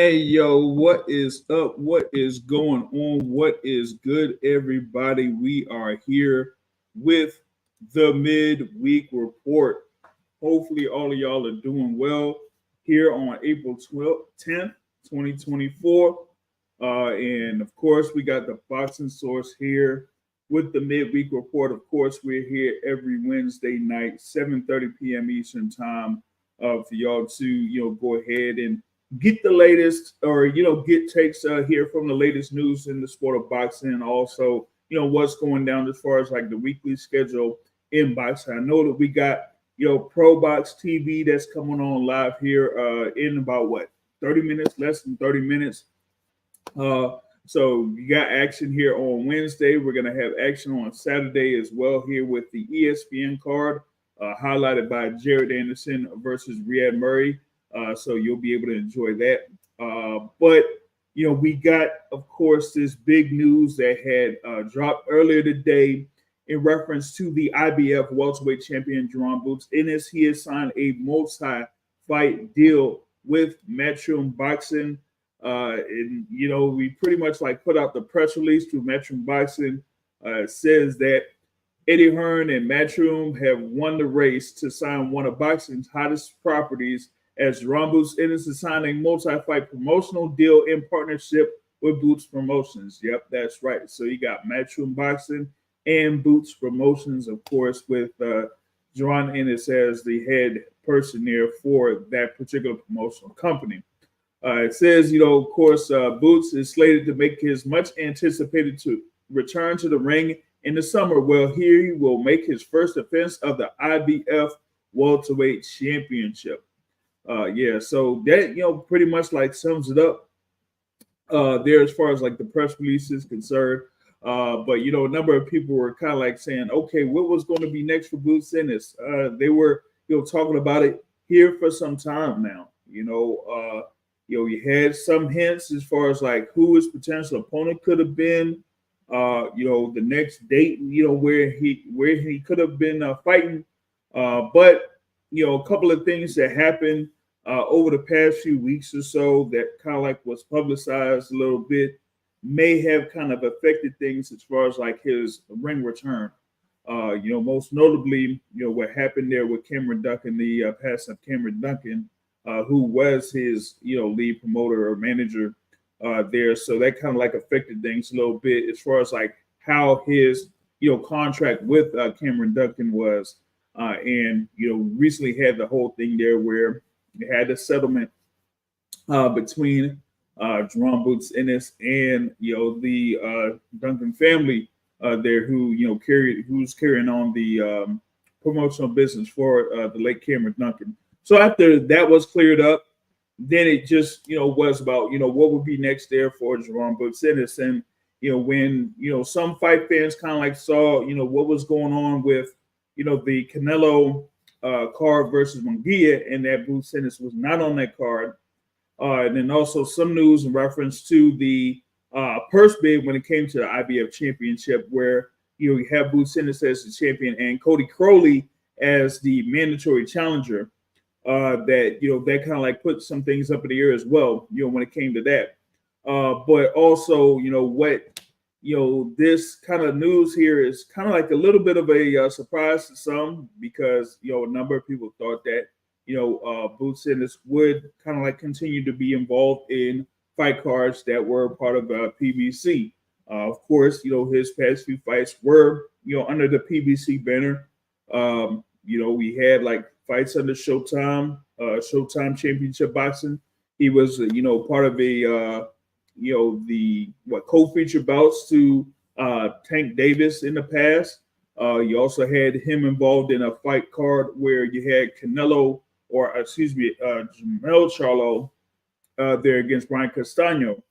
Hey yo, what is up? What is going on? What is good, everybody? We are here with the Midweek Report. Hopefully, all of y'all are doing well here on April 12th, 10th, 2024. And of course, we got the boxing source here with the Midweek Report. Of course, we're here every Wednesday night, 7:30 p.m. Eastern Time, for y'all to go ahead and get the latest or get takes here from the latest news in the sport of boxing, and also what's going down as far as like the weekly schedule in boxing. I know that we got Pro Box TV that's coming on live here in about what 30 minutes, less than 30 minutes. So you got action here on Wednesday. We're gonna have action on Saturday as well here with the ESPN card, highlighted by Jared Anderson versus Riyad Murray. So you'll be able to enjoy that. But we got, of course, this big news that had dropped earlier today in reference to the IBF welterweight champion Jaron Ennis. He has signed a multi-fight deal with Matchroom Boxing. And we pretty much like put out the press release through Matchroom Boxing. It says that Eddie Hearn and Matchroom have won the race to sign one of boxing's hottest properties, as Jaron Ennis is signing a multi-fight promotional deal in partnership with Boots Promotions. Yep, that's right. So you got Matchroom Boxing and Boots Promotions, of course, with Jaron Ennis as the head person there for that particular promotional company. It says, of course, Boots is slated to make his much anticipated to return to the ring in the summer. Well, here he will make his first defense of the IBF welterweight championship. So that pretty much like sums it up there as far as like the press release is concerned. But a number of people were kind of like saying, okay, what was going to be next for Boots Ennis? They were talking about it here for some time now. You had some hints as far as like who his potential opponent could have been. The next date, where he could have been fighting. But a couple of things that happened over the past few weeks or so that kind of like was publicized a little bit may have kind of affected things as far as like his ring return. Most notably, what happened there with Cameron Duncan, the passing of Cameron Duncan, who was his, lead promoter or manager there. So that kind of like affected things a little bit as far as like how his, contract with Cameron Duncan was. And recently had the whole thing there where they had a settlement between Jaron Ennis and the Duncan family there, who's carrying on the promotional business for the late Cameron Duncan. So after that was cleared up, then it just was about what would be next there for Jaron Ennis. And when some fight fans kind of like saw what was going on with the Canelo card versus Munguia, and that Boots Ennis was not on that card. And then also some news in reference to the purse bid when it came to the IBF championship, where you have Boots Ennis as the champion and Cody Crowley as the mandatory challenger. That kind of like put some things up in the air as well, when it came to that. But also, what this kind of news here is kind of like a little bit of a surprise to some, because a number of people thought that Boots Ennis would kind of like continue to be involved in fight cards that were part of PBC. Of course, his past few fights were under the PBC banner. We had like fights under Showtime Championship Boxing. He was part of a the co-feature bouts to Tank Davis in the past. You also had him involved in a fight card where you had Jamel Charlo there against Brian Castano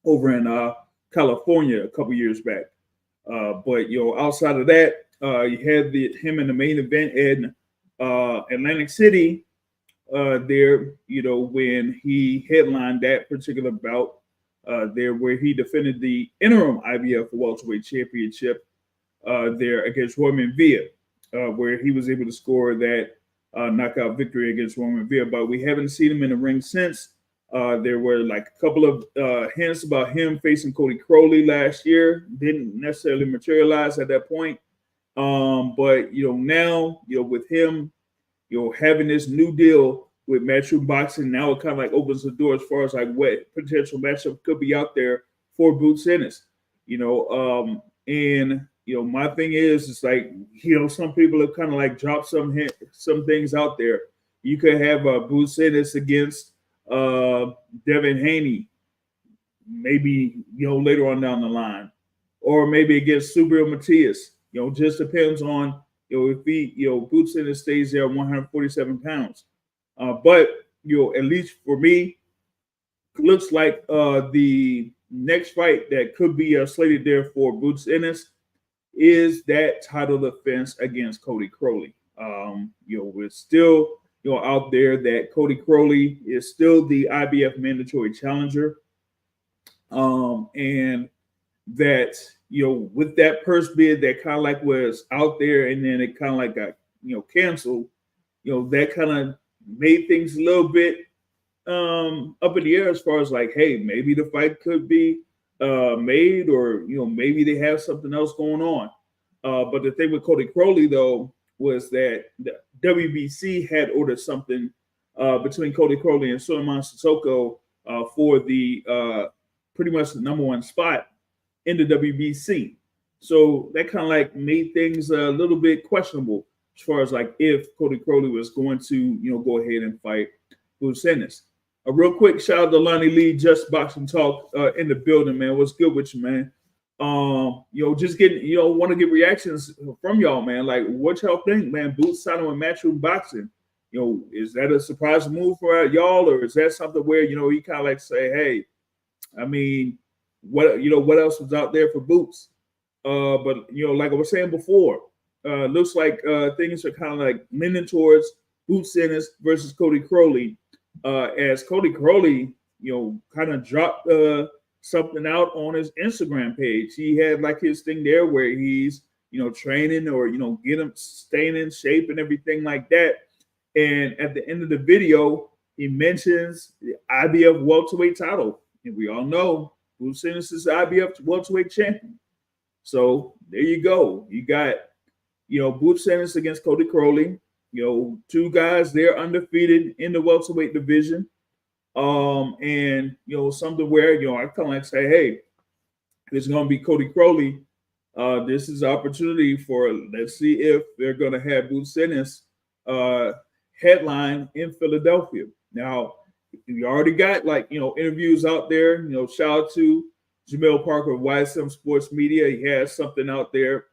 over in California a couple years back. But outside of that, you had him in the main event in Atlantic City there, when he headlined that particular bout there, where he defended the interim IBF welterweight championship there against Roman Villa, where he was able to score that knockout victory against Roman Villa. But we haven't seen him in the ring since. There were like a couple of hints about him facing Cody Crowley last year. Didn't necessarily materialize at that point. But now with him having this new deal with Matchroom Boxing, now it kind of like opens the door as far as like what potential matchup could be out there for Boots Ennis. And my thing is, it's like some people have kind of like dropped some things out there. You could have Boots Ennis against Devin Haney, maybe later on down the line, or maybe against Subriel Matias. Just depends on if he Boots Ennis stays there 147 pounds. But at least for me, looks like the next fight that could be slated there for Boots Ennis is that title defense against Cody Crowley. We're still out there that Cody Crowley is still the IBF mandatory challenger, and that with that purse bid that kind of like was out there and then it kind of like got canceled, that kind of made things a little bit up in the air as far as like, hey, maybe the fight could be made, or maybe they have something else going on. But the thing with Cody Crowley though was that the WBC had ordered something between Cody Crowley and Suleiman Sissoko for the pretty much the number one spot in the WBC. So that kind of like made things a little bit questionable as far as like if Cody Crowley was going to go ahead and fight Boots Ennis. A real quick shout out to Lonnie Lee, Just Boxing Talk in the building, man. What's good with you, man? Just getting, want to get reactions from y'all, man. Like, what y'all think, man? Boots signing with Matchroom Boxing. Is that a surprise move for y'all, or is that something where he kind of like say, hey, I mean, what else was out there for Boots? But like I was saying before, looks like things are kind of like leaning towards Boots Ennis versus Cody Crowley. As Cody Crowley, kind of dropped something out on his Instagram page. He had like his thing there where he's, training or, get him staying in shape and everything like that. And at the end of the video, he mentions the IBF welterweight title. And we all know Boots Ennis is the IBF welterweight champion. So there you go. You got, Boots Ennis against Cody Crowley. Two guys, they're undefeated in the welterweight division. And something where I kind of like say, hey, if it's going to be Cody Crowley, this is an opportunity for, let's see if they're going to have Boots Ennis headline in Philadelphia. Now, you already got interviews out there. Shout out to Jamel Parker of YSM Sports Media. He has something out there,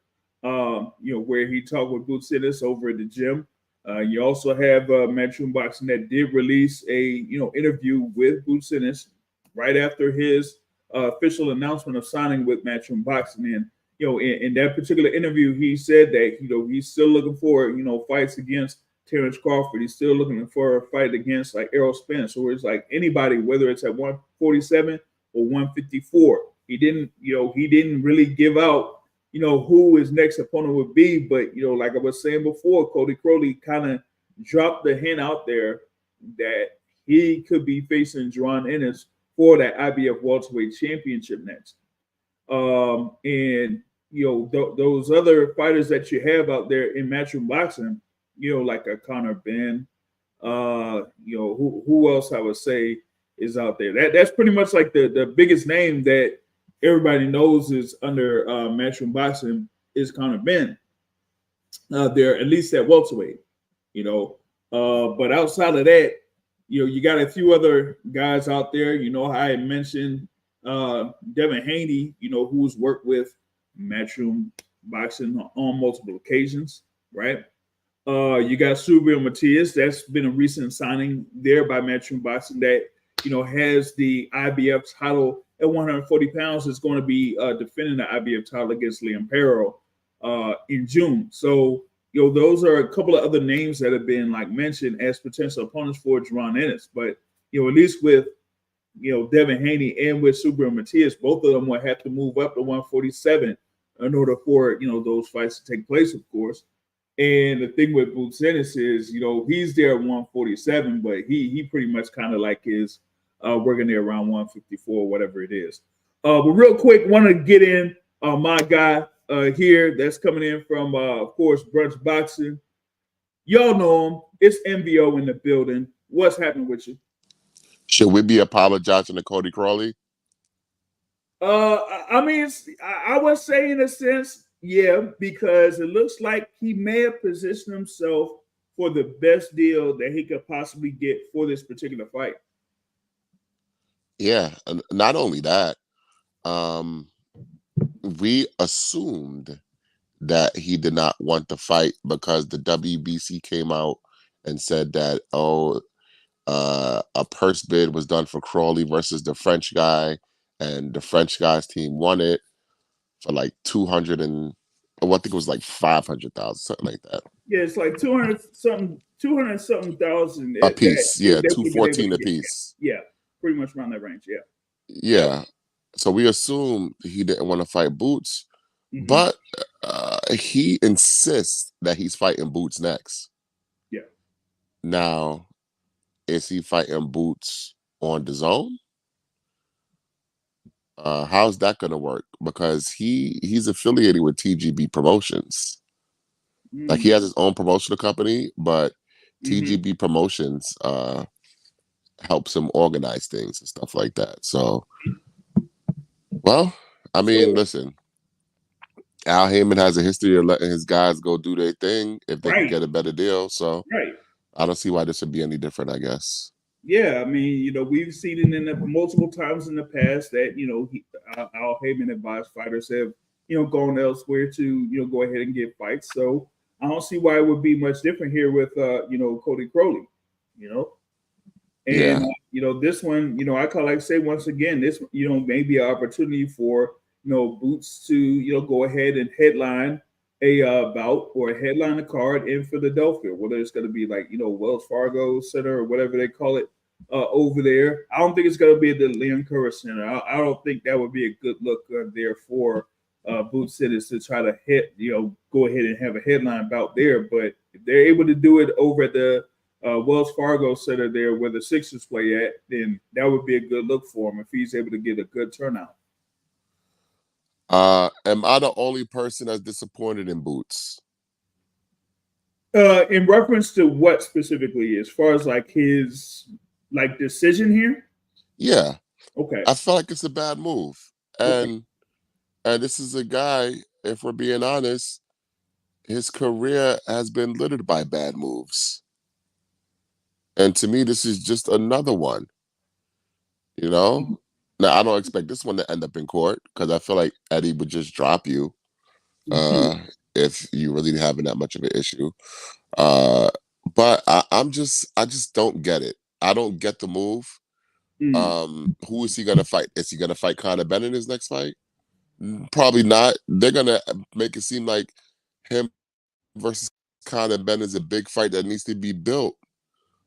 where he talked with Boots Ennis over at the gym. You also have Matchroom Boxing that did release a interview with Boots Ennis right after his official announcement of signing with Matchroom Boxing. And in that particular interview, he said that he's still looking for fights against Terence Crawford. He's still looking for a fight against like Errol Spence, or it's like anybody, whether it's at 147 or 154. He didn't really give out who his next opponent would be. But, like I was saying before, Cody Crowley kind of dropped the hint out there that he could be facing Jaron Ennis for that IBF welterweight championship next. And, those other fighters that you have out there in Matchroom Boxing, like a Connor Ben, who else I would say is out there. That's pretty much like the biggest name that everybody knows is under Matchroom Boxing is Connor Ben. They're at least at welterweight, but outside of that, you got a few other guys out there. I had mentioned Devin Haney, who's worked with Matchroom Boxing on multiple occasions, right? You got Subriel Matias. That's been a recent signing there by Matchroom Boxing that has the IBF title at 140 pounds. Is going to be defending the IBF title against Liam Perro in June. So those are a couple of other names that have been mentioned as potential opponents for Jaron Ennis. But at least with Devin Haney and with Subriel Matias, both of them will have to move up to 147 in order for those fights to take place, of course. And the thing with Boots Ennis is, he's there at 147, but he pretty much kind of like is working there around 154, whatever it is. But real quick, want to get in my guy here that's coming in from, of course, Brunch Boxing. Y'all know him. It's MVO in the building. What's happening with you? Should we be apologizing to Cody Crawley? I mean, I would say in a sense, yeah, because it looks like he may have positioned himself for the best deal that he could possibly get for this particular fight. Yeah, and not only that, um, we assumed that he did not want the fight because the WBC came out and said that, a purse bid was done for Crawley versus the French guy, and the French guy's team won it for like 200 and I think it was like 500,000, something like that. Yeah, it's like 200 something thousand A that piece, yeah, they would have been able 214 to a get. piece. Yeah, pretty much around that range. Yeah. Yep. Yeah. So we assumed he didn't want to fight Boots, Mm-hmm. but he insists that he's fighting Boots next. Yeah. Now, is he fighting Boots on the zone? How's that going to work? Because he's affiliated with TGB Promotions. Like he has his own promotional company, but TGB Promotions helps him organize things and stuff like that. So, well, I mean, listen, Al Heyman has a history of letting his guys go do their thing if they can Right. get a better deal. So Right. I don't see why this would be any different, I guess. Yeah, I mean, we've seen it in multiple times in the past that Al Heyman advised fighters have gone elsewhere to go ahead and get fights. So I don't see why it would be much different here with Cody Crowley. And Yeah. this one, I kind of like to say once again, this may be an opportunity for Boots to go ahead and headline a bout or a headline a card in Philadelphia, whether it's going to be like Wells Fargo Center or whatever they call it over there. I don't think it's going to be at the Liam Curris Center. I don't think that would be a good look there for Boots Cities to try to go ahead and have a headline bout there. But if they're able to do it over at the Wells Fargo Center there where the Sixers play at, then that would be a good look for him if he's able to get a good turnout. Am I the only person that's disappointed in Boots? In reference to what specifically, as far as like his decision here? Yeah. Okay. I feel like it's a bad move. And this is a guy, if we're being honest, his career has been littered by bad moves. And to me, this is just another one. Now I don't expect this one to end up in court because I feel like Eddie would just drop you if you really having that much of an issue. But I just don't get it. I don't get the move. Who is he gonna fight? Is he gonna fight Conor Benn in his next fight? Probably not. They're gonna make it seem like him versus Conor Benn is a big fight that needs to be built.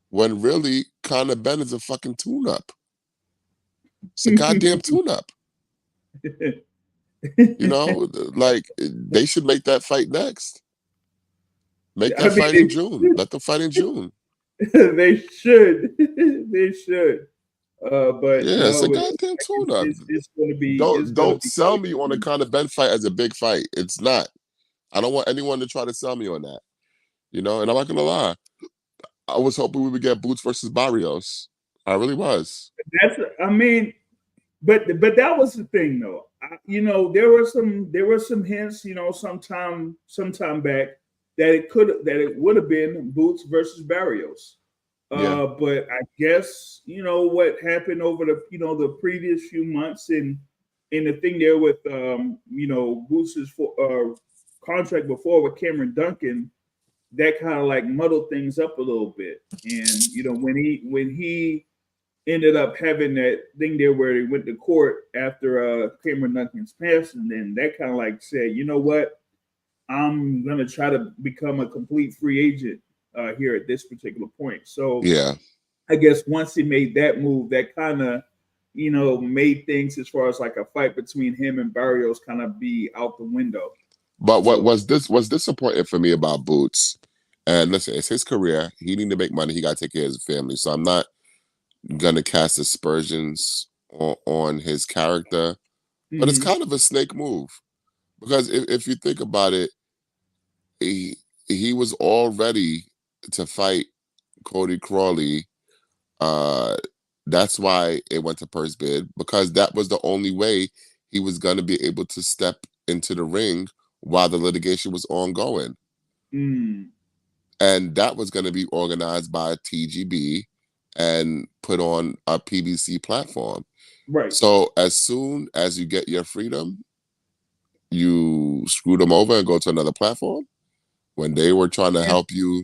When really Conor Benn is a fucking tune-up. It's a goddamn tune-up. Like they should make that fight next. Make that fight in June. Let them fight in June. They should. They should. But yeah, it's a goddamn tune-up. It's going to be. Don't sell me on a Conor Benn fight as a big fight. It's not. I don't want anyone to try to sell me on that. And I'm not gonna lie. I was hoping we would get Boots versus Barrios. I really was. But that was the thing though. There were some hints. Sometime back that it would have been Boots versus Barrios. But I guess what happened over the previous few months and the thing there with Boots's contract before with Cameron Duncan, that kind of like muddled things up a little bit. And when he ended up having that thing there where he went to court after Cameron Duncan's passing, then that kind of like said, you know what, I'm gonna try to become a complete free agent here at this particular point. So yeah, I guess once he made that move, that kind of made things as far as like a fight between him and Barrios kind of be out the window. But what was disappointing for me about Boots, and listen, it's his career. He need to make money. He got to take care of his family. So I'm not gonna cast aspersions on his character, but it's Mm-hmm. kind of a snake move because if you think about it, he was all ready to fight Cody Crawley. Uh, that's why it went to purse bid, because that was the only way he was going to be able to step into the ring while the litigation was ongoing. Mm. And that was going to be organized by TGB and put on a PBC platform. Right. So as soon as you get your freedom, you screw them over and go to another platform. When they were trying to help you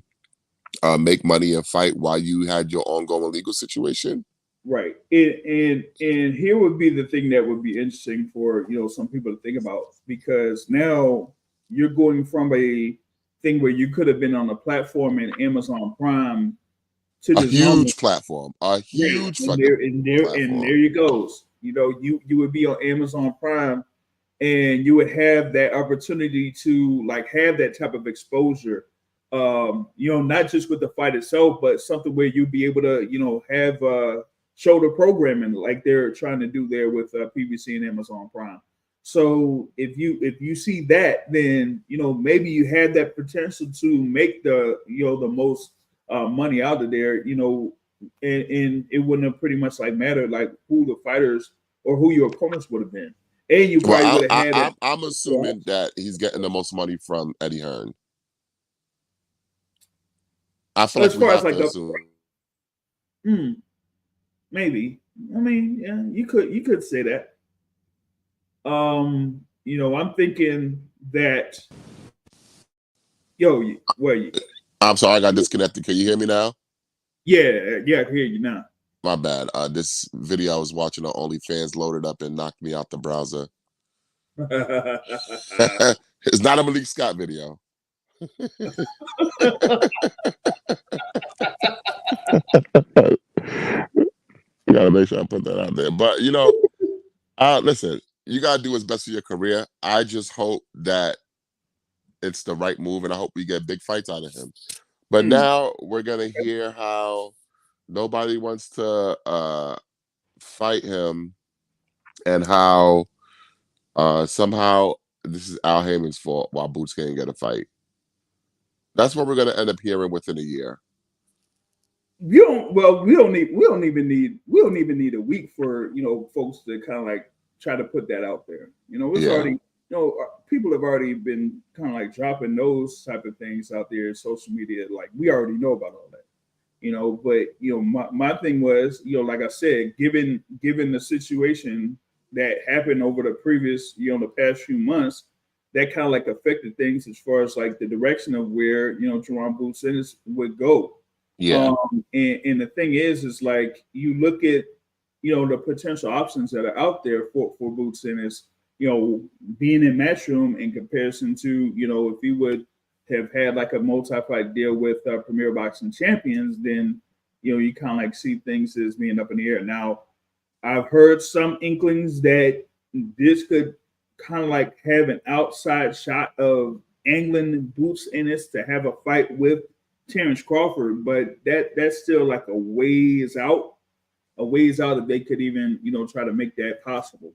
make money and fight while you had your ongoing legal situation. Right. And here would be the thing that would be interesting for some people to think about, because now you're going from a thing where you could have been on a platform in Amazon Prime to A this normal. huge platform, a Right. huge And fucking there platform. you goes. You would be on Amazon Prime, and you would have that opportunity to like have that type of exposure. Not just with the fight itself, but something where you'd be able to, have shoulder programming like they're trying to do there with PBC and Amazon Prime. So if you see that, then maybe you had that potential to make the most money out of there, and it wouldn't have pretty much like mattered like who the fighters or who your opponents would have been, and you probably Well, would have had it. I'm assuming that he's getting the most money from Eddie Hearn. I feel like As we far as have like to the assume. maybe, I mean, yeah, you could say that. I'm thinking that well, I'm sorry, I got disconnected. Can you hear me now? yeah, I can hear you now. My bad. This video I was watching on OnlyFans loaded up and knocked me out the browser. It's not a Malik Scott video. You gotta make sure I put that out there. But listen, you gotta do what's best for your career. I just hope that it's the right move, and I hope we get big fights out of him. But Mm. now we're gonna hear how nobody wants to fight him, and how somehow this is Al Heyman's fault while Boots can't get a fight. That's what we're gonna end up hearing within a year. We don't even need a week for folks to kind of like try to put that out there. It's Yeah, already people have already been kind of like dropping those type of things out there in social media. Like we already know about all that. But my thing was, like I said, given the situation that happened over the previous, the past few months, that kind of like affected things as far as like the direction of where Jaron Boots Ennis would go. yeah, And the thing is like you look at the potential options that are out there for Boots Ennis, being in Matchroom in comparison to if he would have had like a multi-fight deal with Premier Boxing Champions, then you kind of like see things as being up in the air. Now, I've heard some inklings that this could kind of like have an outside shot of angling Boots Ennis to have a fight with Terence Crawford, but that's still like a ways out if they could even try to make that possible.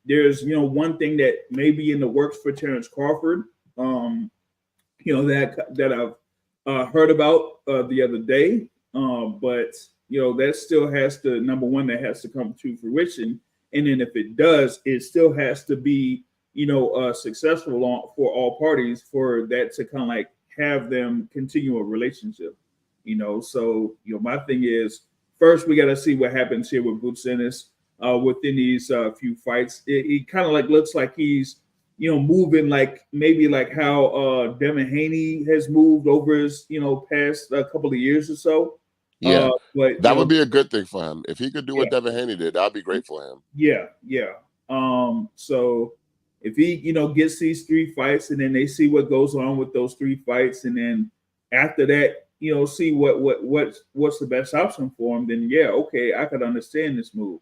There's one thing that may be in the works for Terence Crawford. That I've heard about the other day. But that still has to, number one, that has to come to fruition, and then if it does, it still has to be successful for all parties for that to kind of like have them continue a relationship. So my thing is first we got to see what happens here with Boots Ennis within these few fights. It kind of like looks like he's moving like maybe like how Devin Haney has moved over his past couple of years or so. yeah. But That would be a good thing for him if he could do yeah, what Devin Haney did. That'd be great for him. yeah. So if he gets these three fights and then they see what goes on with those three fights, and then after that see what's the best option for him, then yeah, okay, I could understand this move.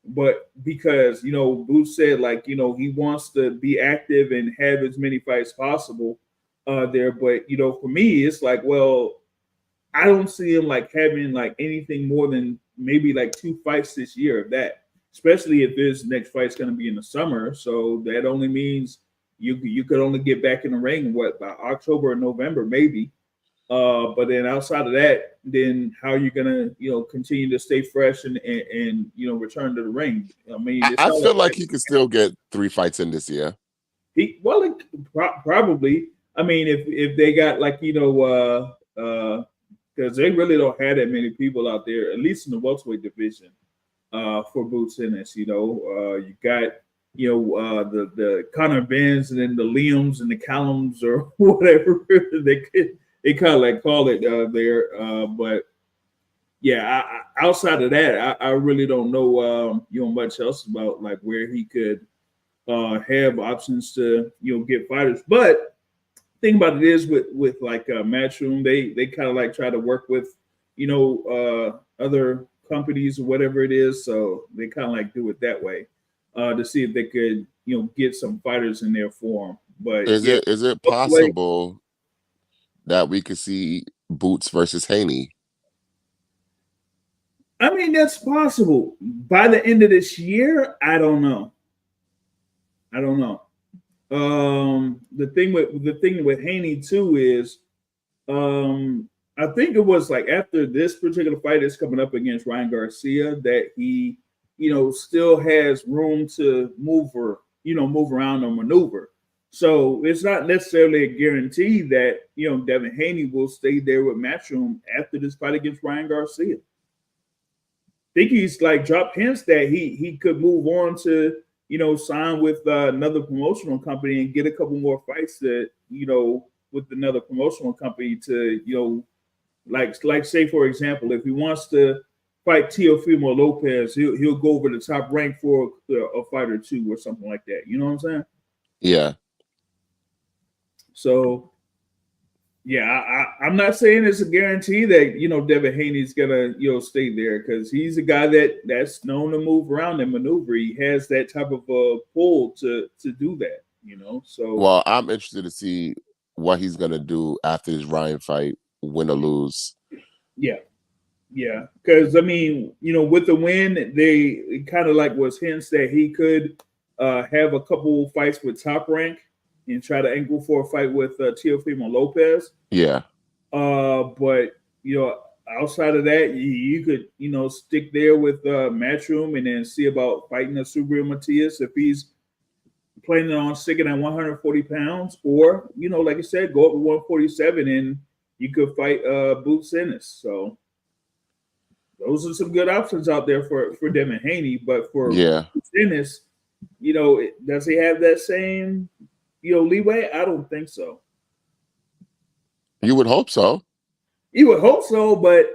But because Boots said like he wants to be active and have as many fights possible there, but for me it's like, well, I don't see him like having like anything more than maybe like 2 fights this year of that. Especially if his next fight's going to be in the summer, so that only means you could only get back in the ring what by October or November maybe. But then outside of that, then how are you gonna continue to stay fresh and return to the ring? I mean, it's I not feel like like he could still get 3 fights in this year. probably. I mean, if they got like because they really don't have that many people out there, at least in the welterweight division, for Boots Ennis. You got the Connor Benz and then the Liams and the Callums or whatever they kind of like call it there. But yeah, outside of that, I really don't know much else about like where he could have options to get fighters. But thing about it is with like Matchroom, they kind of like try to work with other companies or whatever it is, so they kind of like do it that way to see if they could get some fighters in there for them. But Is yeah, it wait, possible that we could see Boots versus Haney? I mean that's possible by the end of this year. I don't know. I don't know. The thing with Haney too is I think it was like after this particular fight is coming up against Ryan Garcia that he, still has room to move around or maneuver. So it's not necessarily a guarantee that Devin Haney will stay there with Matchroom after this fight against Ryan Garcia. I think he's like dropped hints that he could move on to sign with another promotional company and get a couple more fights that with another promotional company to like say for example if he wants to fight Teofimo Lopez he'll go over the top rank for a fight or two or something like that. You know what I'm saying? Yeah. So yeah, I'm not saying it's a guarantee that Devin Haney's gonna stay there because he's a guy that's known to move around and maneuver. He has that type of pull to do that. So Well, I'm interested to see what he's gonna do after his Ryan fight, win or lose. yeah, yeah, because I mean, with the win, they kind of like was hints that he could have a couple fights with Top Rank and try to angle for a fight with Teofimo Lopez. Yeah. But outside of that, you could stick there with Matchroom and then see about fighting a Subriel Matias if he's planning on sticking at 140 pounds, or like I said, go up to 147 and you could fight Boots Ennis. So those are some good options out there for Devin Haney. But for Yeah. Boots Ennis, does he have that same leeway? I don't think so. You would hope so. You would hope so, but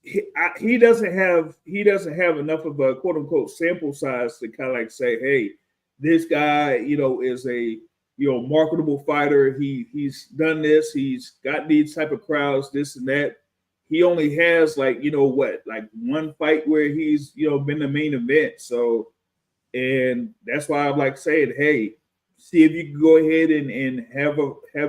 he doesn't have enough of a quote unquote sample size to kind of like say, hey, this guy is a marketable fighter. He's done this. He's got these type of crowds, this and that. He only has like like one fight where he's been the main event. So, and that's why I'm like saying, hey, see if you can go ahead and have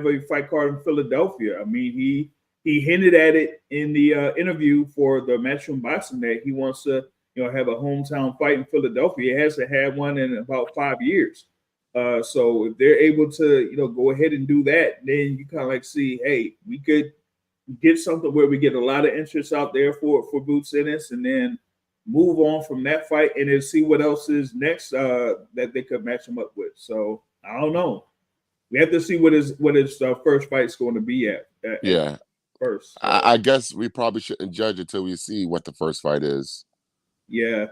a fight card in Philadelphia. I mean, he hinted at it in the interview for the Matchroom Boxing that he wants to have a hometown fight in Philadelphia. He hasn't had one in about 5 years. So if they're able to go ahead and do that, then you kind of like see, hey, we could get something where we get a lot of interest out there for Boots Ennis, and then move on from that fight and then see what else is next that they could match him up with. So I don't know. We have to see what his first fight's going to be at Yeah. first. So, I guess we probably shouldn't judge until we see what the first fight is. yeah,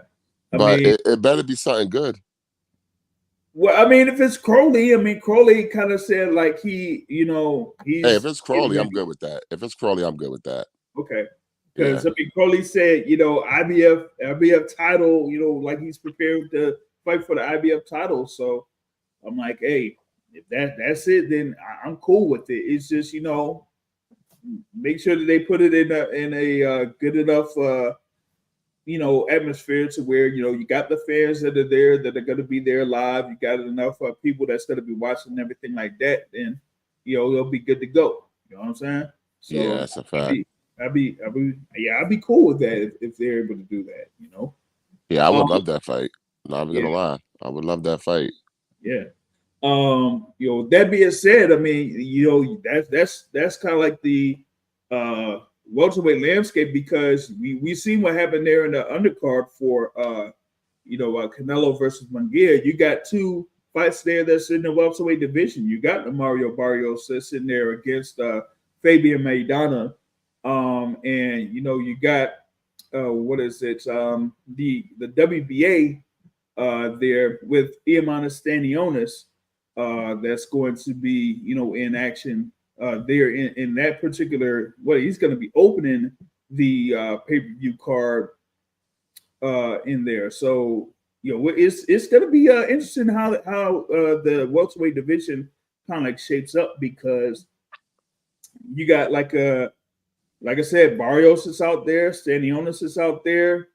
I But mean, it better be something good. well, I mean, if it's Crowley, I mean, Crowley kind of said like Hey, if he's it's Crawley, I'm good with that. If it's Crawley, I'm good with that. okay. Yeah. Because I mean, Crowley said, IBF title, like he's prepared to fight for the IBF title. So I'm like, hey, if that's it, then I'm cool with it. It's just make sure that they put it in a good enough atmosphere to where you got the fans that are there that are going to be there live. You got enough people that's going to be watching and everything like that. Then they'll be good to go. You know what I'm saying? Yeah, So that's a fact. I'd be cool with that if they're able to do that. Yeah, I would Um, love that fight. Not even yeah, gonna lie, I would love that fight. yeah. That being said, I mean, that's kind of like the uh welterweight landscape because we seen what happened there in the undercard for Canelo versus Munguia. You got two fights there that's in the welterweight division. You got the Mario Barrios that's in there against Fabian Maidana, and you got what is it? The WBA there with Iamana Stanionis that's going to be in action there in that particular. Well, he's going to be opening the pay-per-view card in there. So it's going to be interesting how the welterweight division kind of like shapes up because you got like I said, Barrios is out there, Stanionis is out there,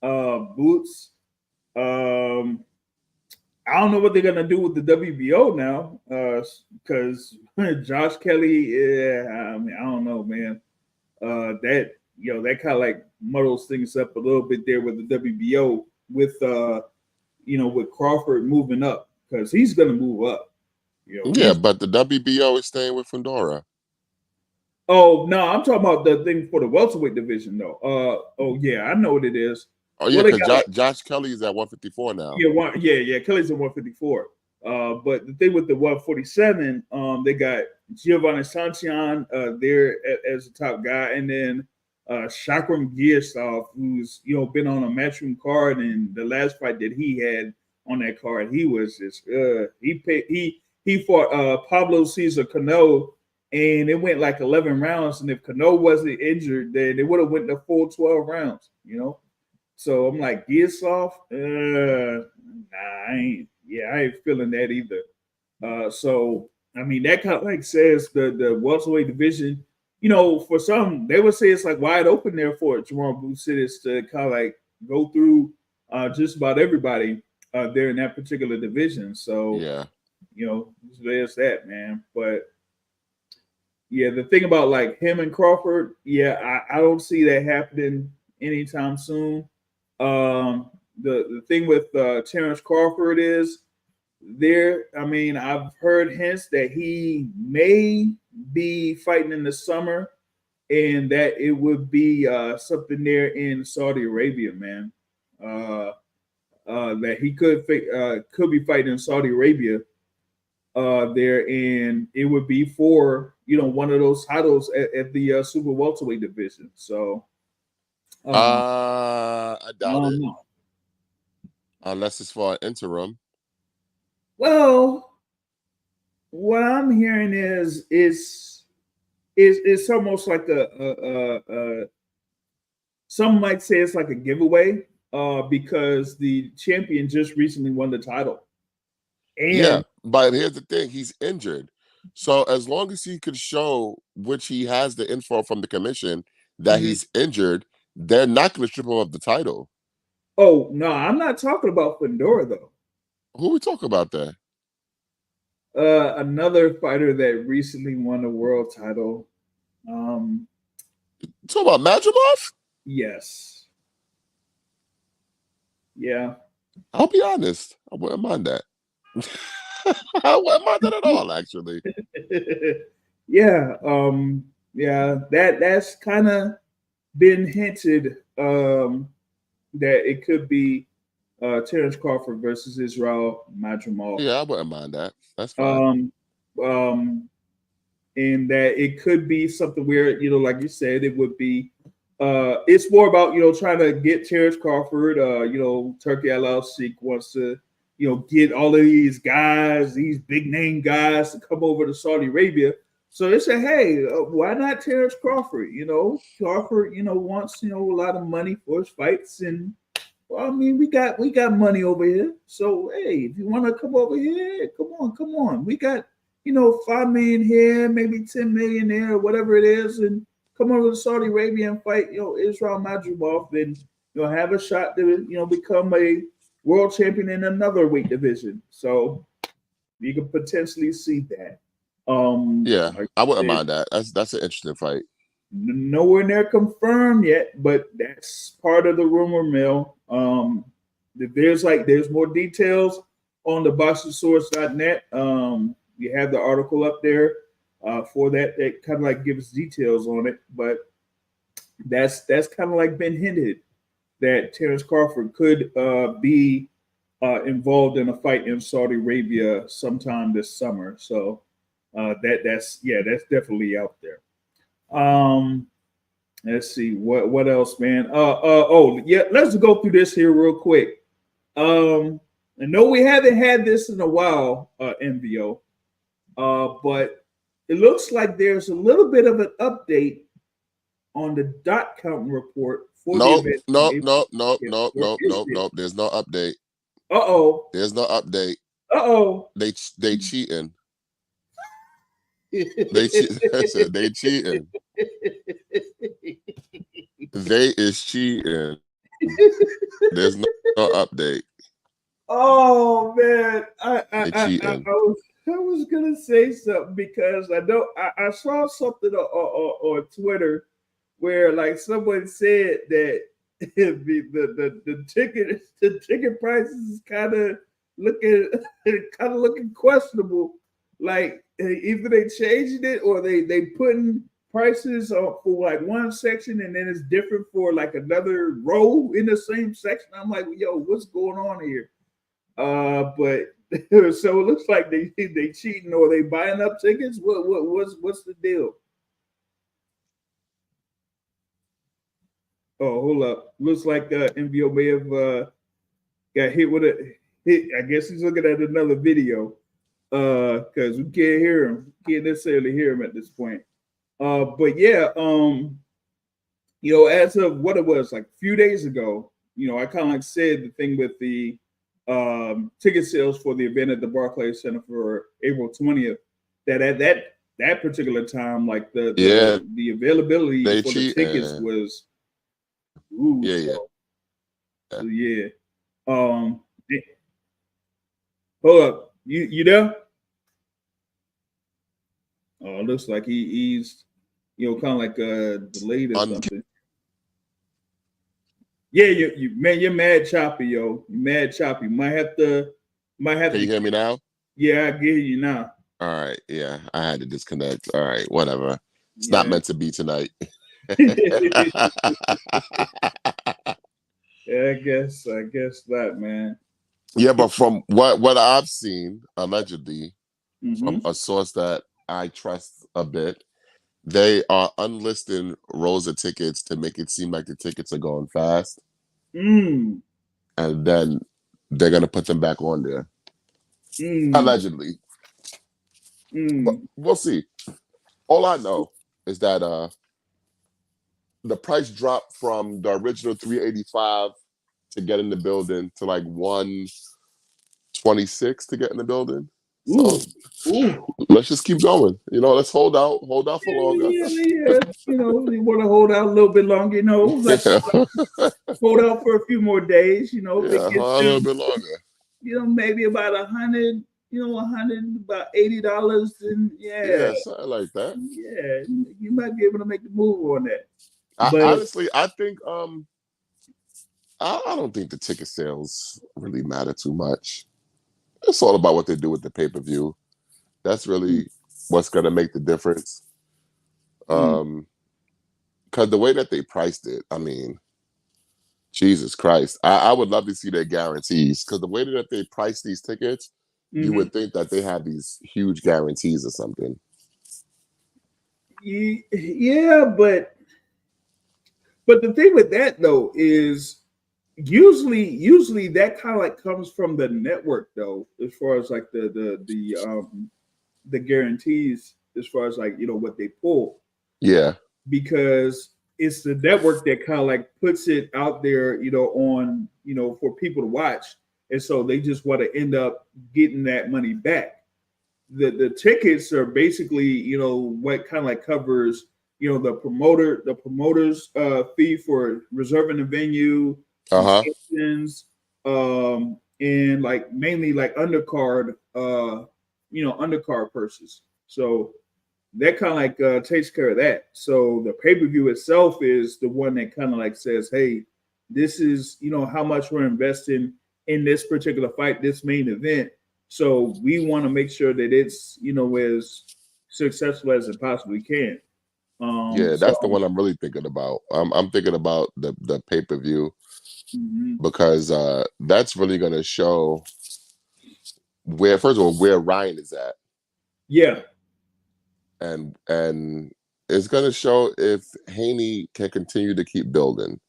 Boots. I don't know what they're gonna do with the WBO now, because Josh Kelly. Yeah, I mean, I don't know, man. That kind of like muddles things up a little bit there with the WBO with Crawford moving up because he's gonna move up. Yeah, He's. but the WBO is staying with Fundora. Oh no, I'm talking about the thing for the welterweight division though. Oh yeah, I know what it is. Oh yeah, Well, they because got like Josh Kelly is at 154 now. yeah. Kelly's at 154. But the thing with the 147, they got Giovanni Santillan there as the top guy, and then Shakram Giyasov, who's been on a matchroom card, and the last fight that he had on that card, he was just he fought Pablo Cesar Cano, and it went like 11 rounds, and if Cano wasn't injured, then it would have went the full 12 rounds. So I'm like, Giyasov, I ain't feeling that either. So I mean, that kind of like says the welterweight division. For some, they would say it's like wide open there for Jaron Bucitis to kind of like go through just about everybody there in that particular division. So Yeah. there's that, man. But yeah, the thing about like him and Crawford, yeah, I don't see that happening anytime soon. The thing with Terence Crawford is there. I mean, I've heard hints that he may be fighting in the summer, and that it would be something there in Saudi Arabia, man. That he could be fighting in Saudi Arabia there, and it would be for one of those titles at the super welterweight division. So I I doubt don't it. know. Unless it's for an interim. Well, what I'm hearing is it's almost like some might say it's like a giveaway because the champion just recently won the title. Yeah, And but here's the thing: he's injured. So as long as he could show, which he has the info from the commission, that mhm. he's injured, they're not going to strip him of the title. Oh no, I'm not talking about Fundora though. Who we talk about there? Another fighter that recently won a world title. Um, Talk about Madrimov? yes, yeah. I'll be honest. I wouldn't mind that. I wouldn't mind that at all, actually. Yeah, yeah. That's kind of been hinted that it could be Terence Crawford versus Israel Madrimov. Yeah, I wouldn't mind that. That's fine. Um, um, and that it could be something where like you said, it would be. It's more about trying to get Terence Crawford. Turkey LLC wants to get all of these guys, these big name guys, to come over to Saudi Arabia. So they say, hey, why not Terence Crawford? Crawford, wants a lot of money for his fights, and well, I mean, we got money over here. So hey, if you want to come over here, come on. We got 5 million here, maybe 10 million there, or whatever it is, and come over to Saudi Arabia and fight Israel Madrimov, and have a shot to become a world champion in another weight division. So you could potentially see that. Yeah, Like I I wouldn't said, mind that. That's an interesting fight. nowhere near confirmed yet, but that's part of the rumor mill. There's more details on the boxingsource.net. You have the article up there for that kind of like gives details on it, but that's kind of like been hinted that Terence Crawford could be involved in a fight in Saudi Arabia sometime this summer. So that's definitely out there. Let's see what else, man. Oh yeah, let's go through this here real quick. I know we haven't had this in a while, MVO, but it looks like there's a little bit of an update on the dot count report for the Nope, event. nope, nope, nope, Yeah, nope, or nope, is nope, it? nope. There's no update. Uh-oh. There's no update. Uh-oh. They cheating. They they cheating. They is cheating. There's no update. Oh man, They cheating. I was gonna say something because I saw something on Twitter where like someone said that the ticket prices is kind of looking questionable. Like either they changing it or they putting prices for like one section and then it's different for like another row in the same section. I'm like, yo, what's going on here? But so it looks like they cheating or they buying up tickets. What's the deal? Oh, hold up. Looks like MVO may have got hit with a hit. I guess he's looking at another video because we can't hear him. Can't necessarily hear him at this point. But yeah, as of what it was like a few days ago, I kind of like said the thing with the ticket sales for the event at the Barclays Center for April 20th. That at that particular time, like the availability they for the tickets cheating. was Yeah. So yeah. Hold up, you there? Oh, it looks like he's kind of like delayed or something. Yeah, you're mad choppy, yo. You're mad choppy. Might have to. Can you hear me now? Yeah, I hear you now. All right. Yeah, I had to disconnect. All right, whatever. It's not Yeah. meant to be tonight. Yeah, I guess that, man. Yeah, but from what I've seen, allegedly, from Mm-hmm. a source that I trust a bit, they are unlisting rows of tickets to make it seem like the tickets are going fast. Mm. And then they're gonna put them back on there. Mm. Allegedly. But Mm. we'll see. All I know is that the price dropped from the original 385 to get in the building to like 126 to get in the building. So Ooh. let's just keep going. Let's hold out for longer. Yeah. You want to hold out a little bit longer, like hold out for a few more days, if it Yeah, gets a little bit longer. Maybe about 100, 100, about $80, and Yeah, something like that. yeah, you might be able to make the move on that. Honestly, I think I don't think the ticket sales really matter too much. It's all about what they do with the pay-per-view. That's really what's gonna make the difference. Because the way that they priced it, I mean, Jesus Christ, I would love to see their guarantees. Because the way that they price these tickets, you would think that they have these huge guarantees or something. Yeah, but the thing with that though is usually that kind of like comes from the network though, as far as like the guarantees, as far as like what they pull. Yeah, because it's the network that kind of like puts it out there, on for people to watch, and so they just want to end up getting that money back. The tickets are basically what kind of like covers the promoter's fee for reserving the venue, concessions, and like mainly like undercard undercard purses. So that kind of like takes care of that. So the pay-per-view itself is the one that kind of like says, hey, this is, how much we're investing in this particular fight, this main event. So we want to make sure that it's, as successful as it possibly can. Yeah, So that's the one I'm really thinking about. I'm thinking about the pay-per-view mhm. because that's really going to show where, first of all, where Ryan is at, Yeah, and it's going to show if Haney can continue to keep building.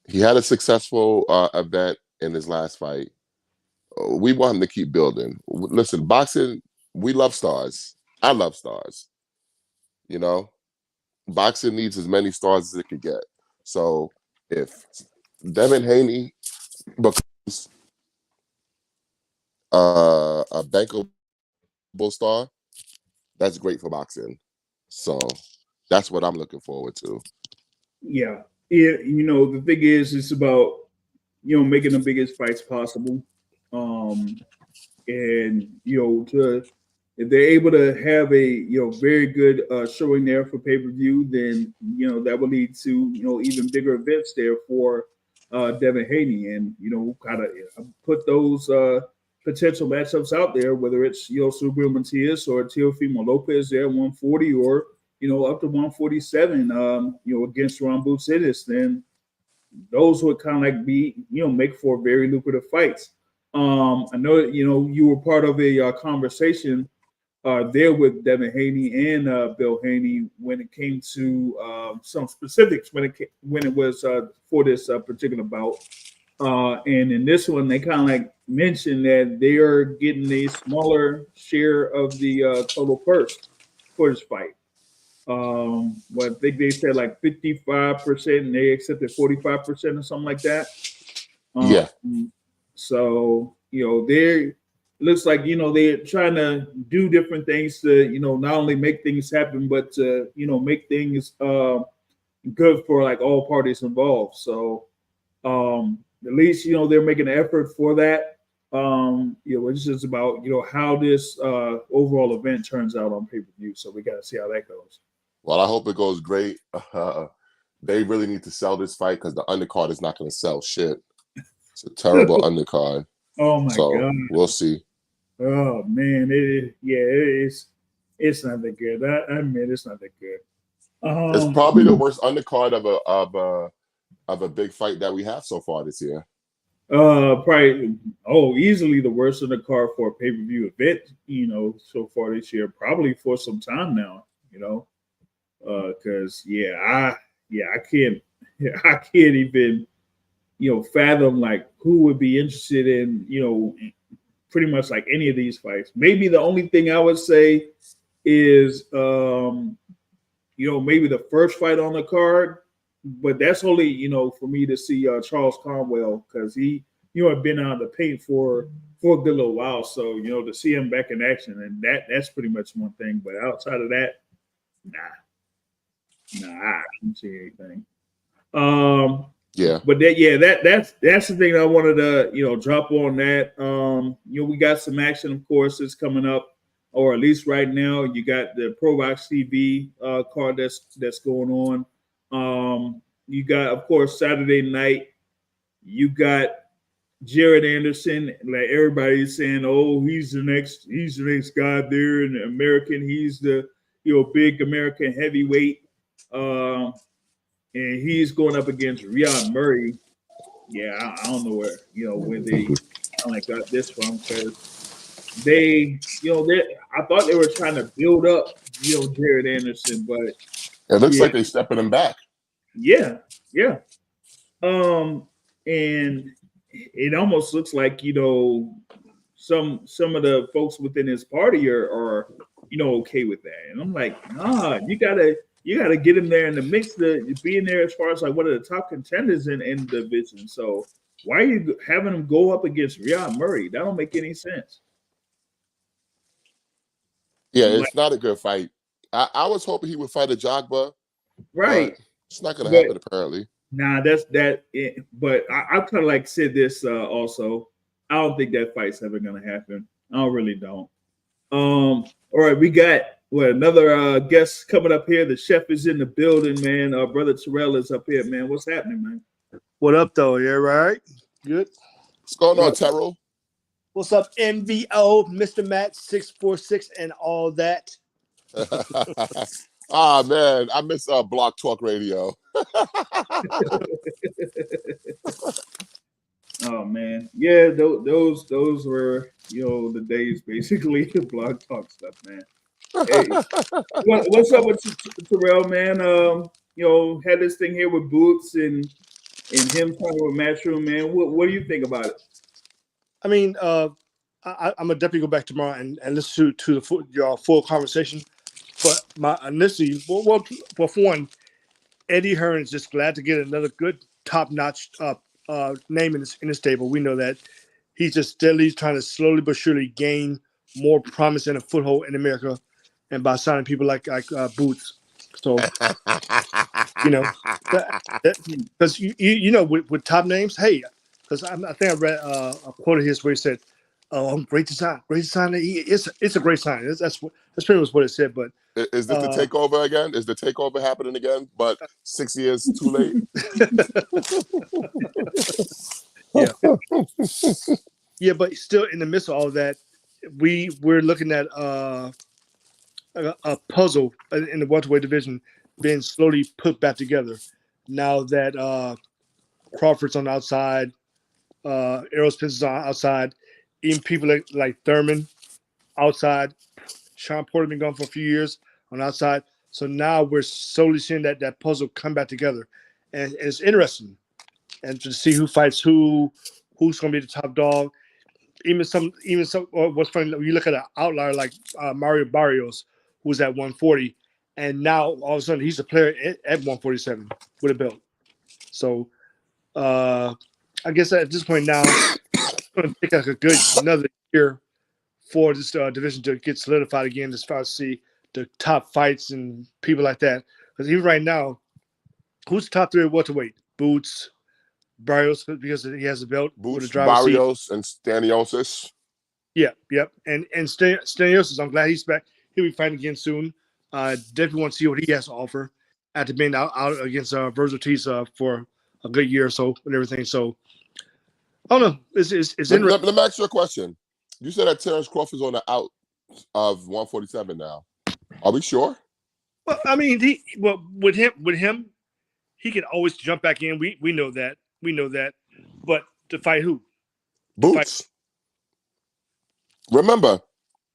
He had a successful event in his last fight. We want him to keep building. Listen, boxing, we love stars. I love stars. You know, boxing needs as many stars as it can get. So if Devin Haney becomes a bankable star, that's great for boxing. So that's what I'm looking forward to. yeah. The thing is, it's about making the biggest fights possible. Um, and to if they're able to have a very good showing there for pay-per-view, then that will lead to even bigger events there for Devin Haney, and kind of put those potential matchups out there, whether it's Subriel Matias or Teofimo Lopez there at 140, or up to 147 against Ron Boots Ennis, then those would kind of like be make for very lucrative fights. I know you were part of a conversation there with Devin Haney and Bill Haney when it came to some specifics when it was for this particular bout. And in this one, they kind of like mentioned that they are getting a smaller share of the total purse for this fight. Well, I think they said like 55%, and they accepted 45% or something like that. Yeah. So they're looks like they're trying to do different things to not only make things happen, but to make things good for like all parties involved. So at least they're making an effort for that. It's just about how this overall event turns out on pay-per-view. So we got to see how that goes. Well, I hope it goes great. They really need to sell this fight because the undercard is not going to sell shit. It's a terrible undercard. Oh my So god. we'll see. Oh man, it's not that good. I admit it's not that good. It's probably the worst undercard of a big fight that we have so far this year. Probably easily the worst in the card for a pay-per-view event, so far this year, probably for some time now, because I can't even fathom like who would be interested in pretty much like any of these fights. Maybe the only thing I would say is maybe the first fight on the card, but that's only for me to see Charles Conwell, because he had been out of the paint for a good little while. So to see him back in action, and that's pretty much one thing. But outside of that, I don't see anything. Yeah. But that's the thing I wanted to drop on that. We got some action, of course, that's coming up, or at least right now. You got the Pro Box TV card that's going on. You got, of course, Saturday night. You got Jaron Anderson. Like everybody's saying, oh, he's the next guy there in the American. He's the big American heavyweight. And he's going up against Riyad Murray. Yeah, I don't know where they got this from, because they I thought they were trying to build up Jared Anderson, but It looks like they're stepping him back. Yeah. And it almost looks like some of the folks within his party are okay with that, and I'm like, nah, you gotta get him there in the mix to be in there as far as like one of the top contenders in the division. So why are you having him go up against Riyad Murray? That don't make any sense. Yeah, it's not a good fight. I was hoping he would fight a Jogba, Right? but it's not going to happen apparently. Nah, that's that. But I kind of like said this also. I don't think that fight's ever going to happen. I really don't. All right, we got Well, another guest coming up here. The chef is in the building, man. Brother Terrell is up here, man. What's happening, man? What up, though? You right? Good. What's going on, Terrell? What's up, MVO, Mr. Matt 646, and all that? Man, I miss Block Talk Radio. Oh man, yeah, those were the days basically. Blog talk stuff, man. Hey, what's up with Terrell, man? Had this thing here with Boots and him talking with Matchroom, man. What do you think about it? I mean, I'm gonna definitely go back tomorrow and listen to your full conversation. But my initially, well, for one, Eddie Hearn is just glad to get another good top-notch name in his stable. We know that he's just steadily trying to slowly but surely gain more promise and a foothold in America, and by signing people like Boots. So because with top names, hey, because I think I read a quote of his where he said, "Oh, great design. It's a great sign." That's pretty much what it said. But is this the takeover again? Is the takeover happening again? But 6 years too late. Yeah, but still in the midst of all that, we're looking at a puzzle in the welterweight division being slowly put back together. Now that Crawford's on the outside, Errol Spencer's on the outside, even people like Thurman outside, Sean Porter been gone for a few years on the outside. So now we're slowly seeing that puzzle come back together, and it's interesting, and to see who fights who's going to be the top dog. Even some. What's funny, you look at an outlier like Mario Barrios, who's at 140, and now all of a sudden he's a player at 147 with a belt. So I guess at this point now, it's going to take like another year for this division to get solidified again, as far as see the top fights and people like that. Because even right now, who's the top three at welterweight? Boots, Barrios, because he has a belt. Boots, with a driver's Barrios, seat. and Staniotis. Yep. And Staniotis, I'm glad he's back. He'll be fighting again soon. Definitely want to see what he has to offer after being out against Virgil Ortiz for a good year or so and everything. So, I don't know. It's interesting. Let me ask you a question. You said that Terence Crawford's on the out of 147 now. Are we sure? Well, I mean, with him, he can always jump back in. We know that. But to fight who? Boots. Remember,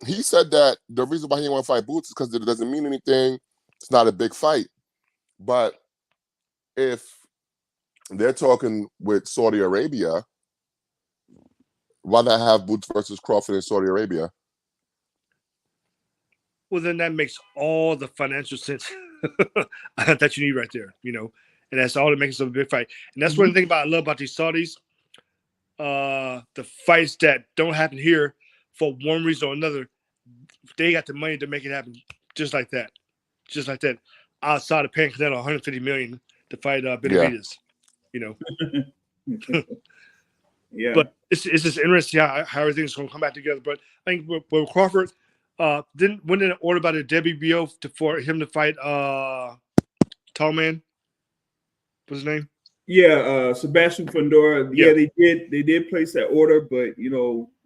he said that the reason why he didn't want to fight Boots is because it doesn't mean anything. It's not a big fight. But if they're talking with Saudi Arabia, why not have Boots versus Crawford in Saudi Arabia? Well, then that makes all the financial sense that you need right there, and that's all that makes it a big fight. And that's one thing I love about these Saudis. The fights that don't happen here for one reason or another, they got the money to make it happen just like that. Outside of paying Canelo $150 million to fight Benavidez, Yeah. But it's just interesting how everything's going to come back together. But I think with Crawford, wasn't it ordered by the WBO for him to fight tall man? What's his name? Yeah, Sebastian Fundora. Yeah, they did place that order, but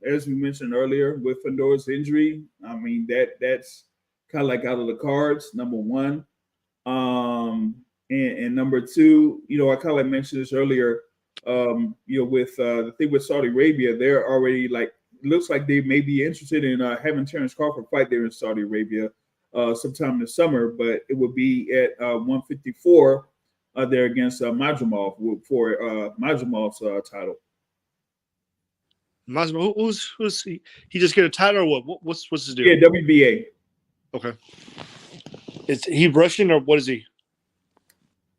as we mentioned earlier, with Fundora's injury, I mean that's kind of like out of the cards. Number one, and number two, I kind of mentioned this earlier. With the thing with Saudi Arabia, they're already looks like they may be interested in having Terence Crawford fight there in Saudi Arabia sometime this summer, but it would be at 154 there against Madrimov for Madrimov's title. Madrimov, who's he? He just get a title or what? What's his deal? Yeah, WBA. Okay. Is he Russian or what is he?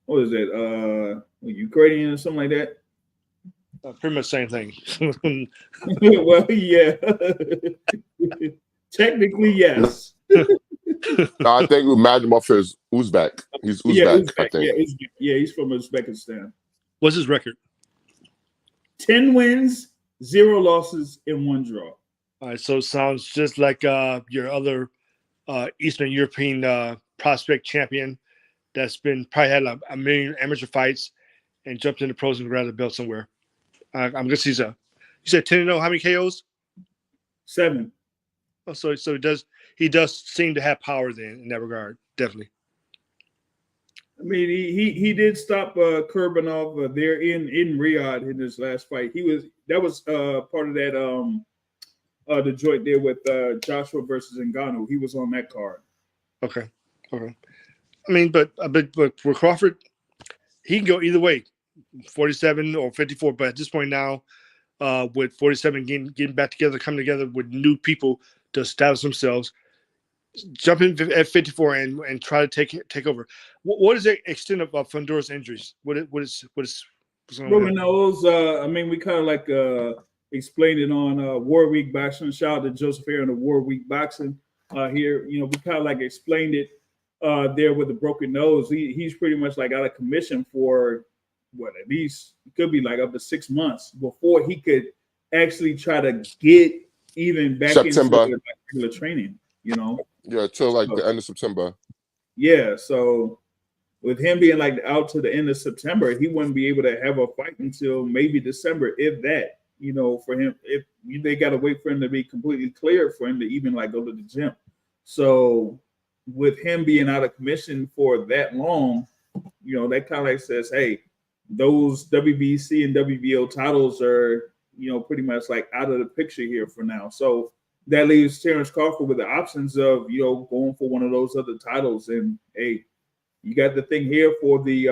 What is it? Ukrainian or something like that? Pretty much the same thing. Well, yeah. Technically, yes. No, I think Madrimov is Uzbek. He's Uzbek, I think. He's from Uzbekistan. What's his record? 10 wins, 0 losses, and 1 draw. All right, so it sounds just like your other Eastern European prospect champion that's been probably had a million amateur fights and jumped into pros and grabbed a belt somewhere. I'm guessing you said 10-0. How many KOs? 7. Oh, so he does seem to have power then in that regard, definitely. I mean, he did stop Kurbanov there in Riyadh in his last fight. That was part of that the joint there with Joshua versus Ngannou. He was on that card. Okay. I mean, but for Crawford, he can go either way, 47 or 54. But at this point now, with 47 getting back together, coming together with new people to establish themselves, jump in at 54 and try to take over. What is the extent of Fundura's injuries? What is Broken nose. I mean, we kind of like explained it on War Week Boxing. Shout out to Joseph Aaron of War Week Boxing here. You know, we kind of like explained it there with the broken nose. He's pretty much like out of commission for at least it could be like up to 6 months before he could actually try to get even back September. into regular training. You know. Yeah, till like the end of September. Yeah, so with him being like out to the end of September, he wouldn't be able to have a fight until maybe December, if that. You know, for him, if they got to wait for him to be completely clear for him to even like go to the gym. So with him being out of commission for that long, you know, that kind of like says, hey, those WBC and WBO titles are, you know, pretty much like out of the picture here for now. So that leaves Terence Crawford with the options of, you know, going for one of those other titles. And hey, you got the thing here for the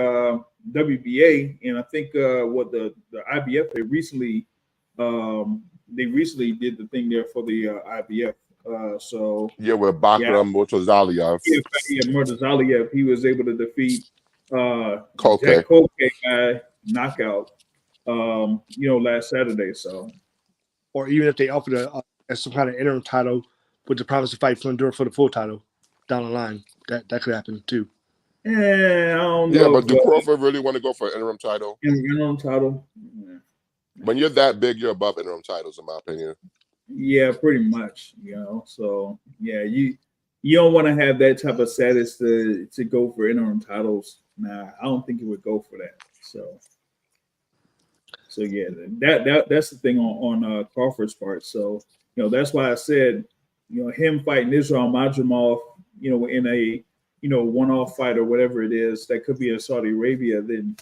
WBA, and I think what the IBF they recently did the thing there for the IBF. So yeah, with Bakram Murtazaliev. Yeah, Murtazaliev, he was able to defeat Koke. Jack Koke guy knockout, you know, last Saturday. So, or even if they offered some kind of interim title with the promise to fight Fundura for the full title down the line, that could happen too. Yeah, I don't know. Yeah, but do Crawford really want to go for an interim title? Interim title. Yeah. When you're that big, you're above interim titles, in my opinion. Yeah, pretty much. You know, so yeah, you don't want to have that type of status to go for interim titles. Nah, I don't think he would go for that. So yeah, that's the thing on Crawford's part. So you know, that's why I said, you know, him fighting Israel Madrimov, you know, in a, you know, one-off fight or whatever it is that could be in Saudi Arabia, then,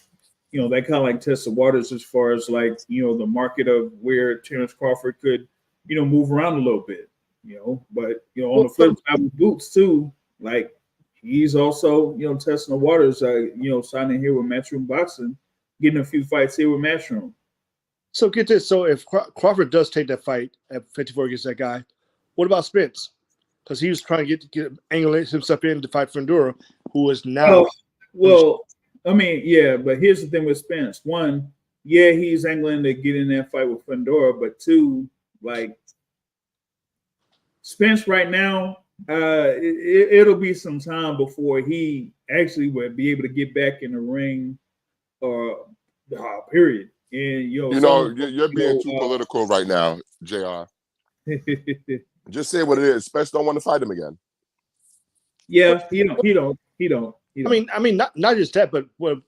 you know, that kind of like tests the waters as far as like, you know, the market of where Terence Crawford could, you know, move around a little bit, you know. But, you know, on the flip side with Boots too, like he's also, you know, testing the waters, you know, signing here with Matchroom Boxing, getting a few fights here with Matchroom. So get this. So if Crawford does take that fight at 54 against that guy, what about Spence? Because he was trying to get angle himself in to fight Fundura, who is now. Well, I mean, yeah, but here's the thing with Spence. One, yeah, he's angling to get in that fight with Fundura, but two, like Spence right now, it'll be some time before he actually would be able to get back in the ring, period. And you're being too political right now, JR. Just say what it is. Spence don't want to fight him again. Yeah, he don't. I mean, not just that, but what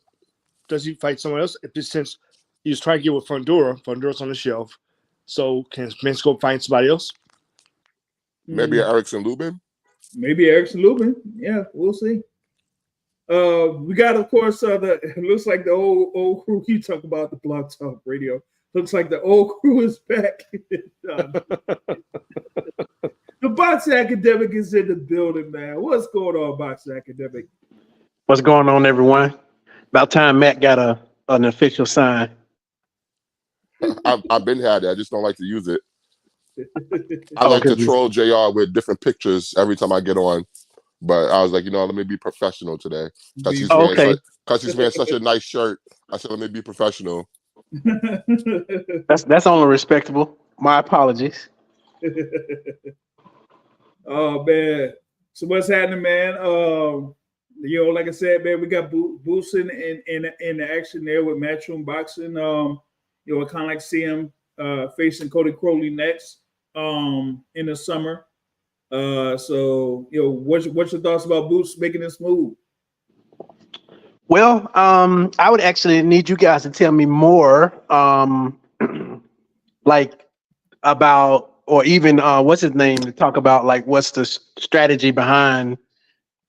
does he fight someone else? Since he was trying to get with Fundura's on the shelf, so can Spence go find somebody else? Maybe Erickson Lubin. Yeah, we'll see. We got, of course, it looks like the old crew. You talk about the Blog Talk Radio. Looks like the old crew is back. The Boxing Academic is in the building, man. What's going on, Boxing Academic? What's going on, everyone? About time Matt got an official sign. I've been had it. I just don't like to use it. I like to troll JR with different pictures every time I get on. But I was like, you know, let me be professional today. Because he's wearing such a nice shirt. I said, let me be professional. That's only respectable. My apologies. Oh man, so what's happening, man? You know, like I said, man, we got Boosin in the action there with Matchroom Boxing. You know, I kind of like see him facing Cody Crowley next in the summer. So what's your thoughts about Boots making this move? Well, I would actually need you guys to tell me more, like about, or even what's his name, to talk about like what's the strategy behind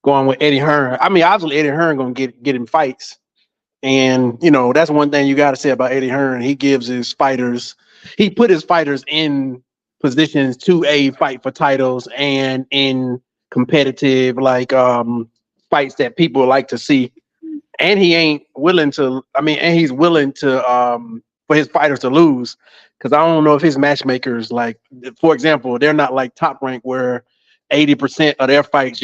going with Eddie Hearn. I mean, obviously Eddie Hearn gonna get him fights, and that's one thing you got to say about Eddie Hearn. He gives his fighters, he put his fighters in positions to fight for titles and in competitive fights that people like to see. And he ain't willing to. I mean, and he's willing to for his fighters to lose, because I don't know if his matchmakers, like, for example, they're not like Top Rank where 80% of their fights,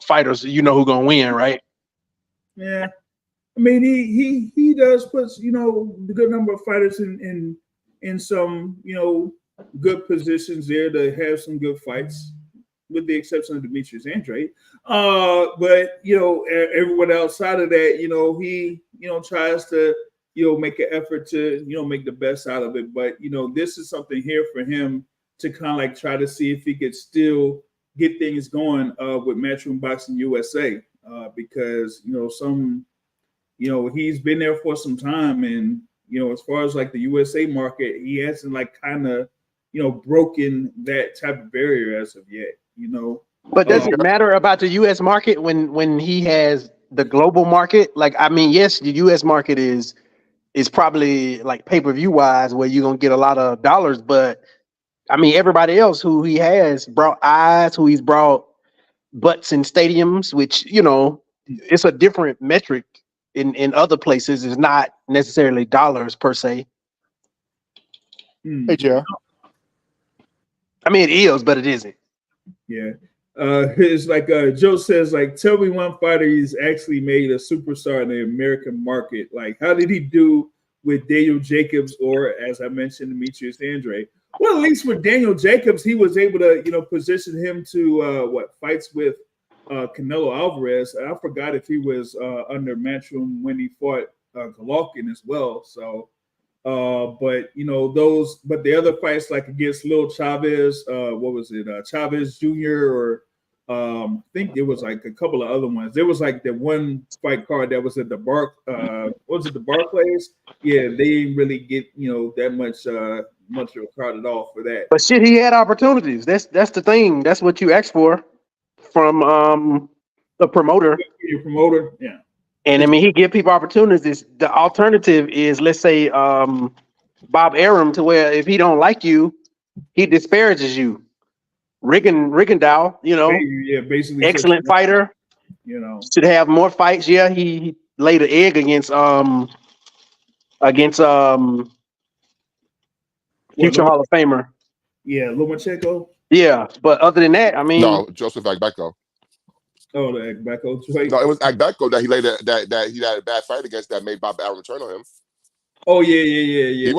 fighters, who gonna win, right? Yeah, I mean he does put the good number of fighters in some good positions there to have some good fights, with the exception of Demetrius Andrade. But everyone outside of that, he tries to make an effort to make the best out of it. But this is something here for him to kind of like try to see if he could still get things going with Matchroom Boxing USA, because he's been there for some time, and as far as like the USA market, he hasn't like kind of broken that type of barrier as of yet. But does it matter about the U.S. market when he has the global market? Like, I mean, yes, the U.S. market is probably like pay-per-view wise where you're gonna get a lot of dollars, but I mean, everybody else who he has brought eyes, who he's brought butts in stadiums, which it's a different metric in other places. It's not necessarily dollars per se. Hey, Jaron. I mean, it is, but it isn't. Yeah. It's like Joe says, like, tell me one fighter he's actually made a superstar in the American market. Like, how did he do with Daniel Jacobs, or, as I mentioned, Demetrius Andrade? Well, at least with Daniel Jacobs, he was able to, position him to fights with Canelo Alvarez. I forgot if he was under Matchroom when he fought Golovkin as well. So, but the other fights, like against Lil Chavez, what was it, Chavez Jr., or I think there was like a couple of other ones. There was like the one fight card that was at the the Barclays? Yeah, they didn't really get that much of a card at all for that. But shit, he had opportunities. That's the thing. That's what you ask for from a promoter. Your promoter, yeah. And I mean, he give people opportunities. The alternative is, let's say, Bob Arum, to where if he don't like you, he disparages you. Rigondeaux, Yeah, basically excellent fighter. Should have more fights. Yeah, he laid an egg against future Hall of Famer. Yeah, Lomachenko. Yeah, but other than that, I mean, No, Joseph Agbeko. Oh, the Agbeko. No, it was Agbeko that he laid that he had a bad fight against that made Bob Arum turn on him. Oh yeah. He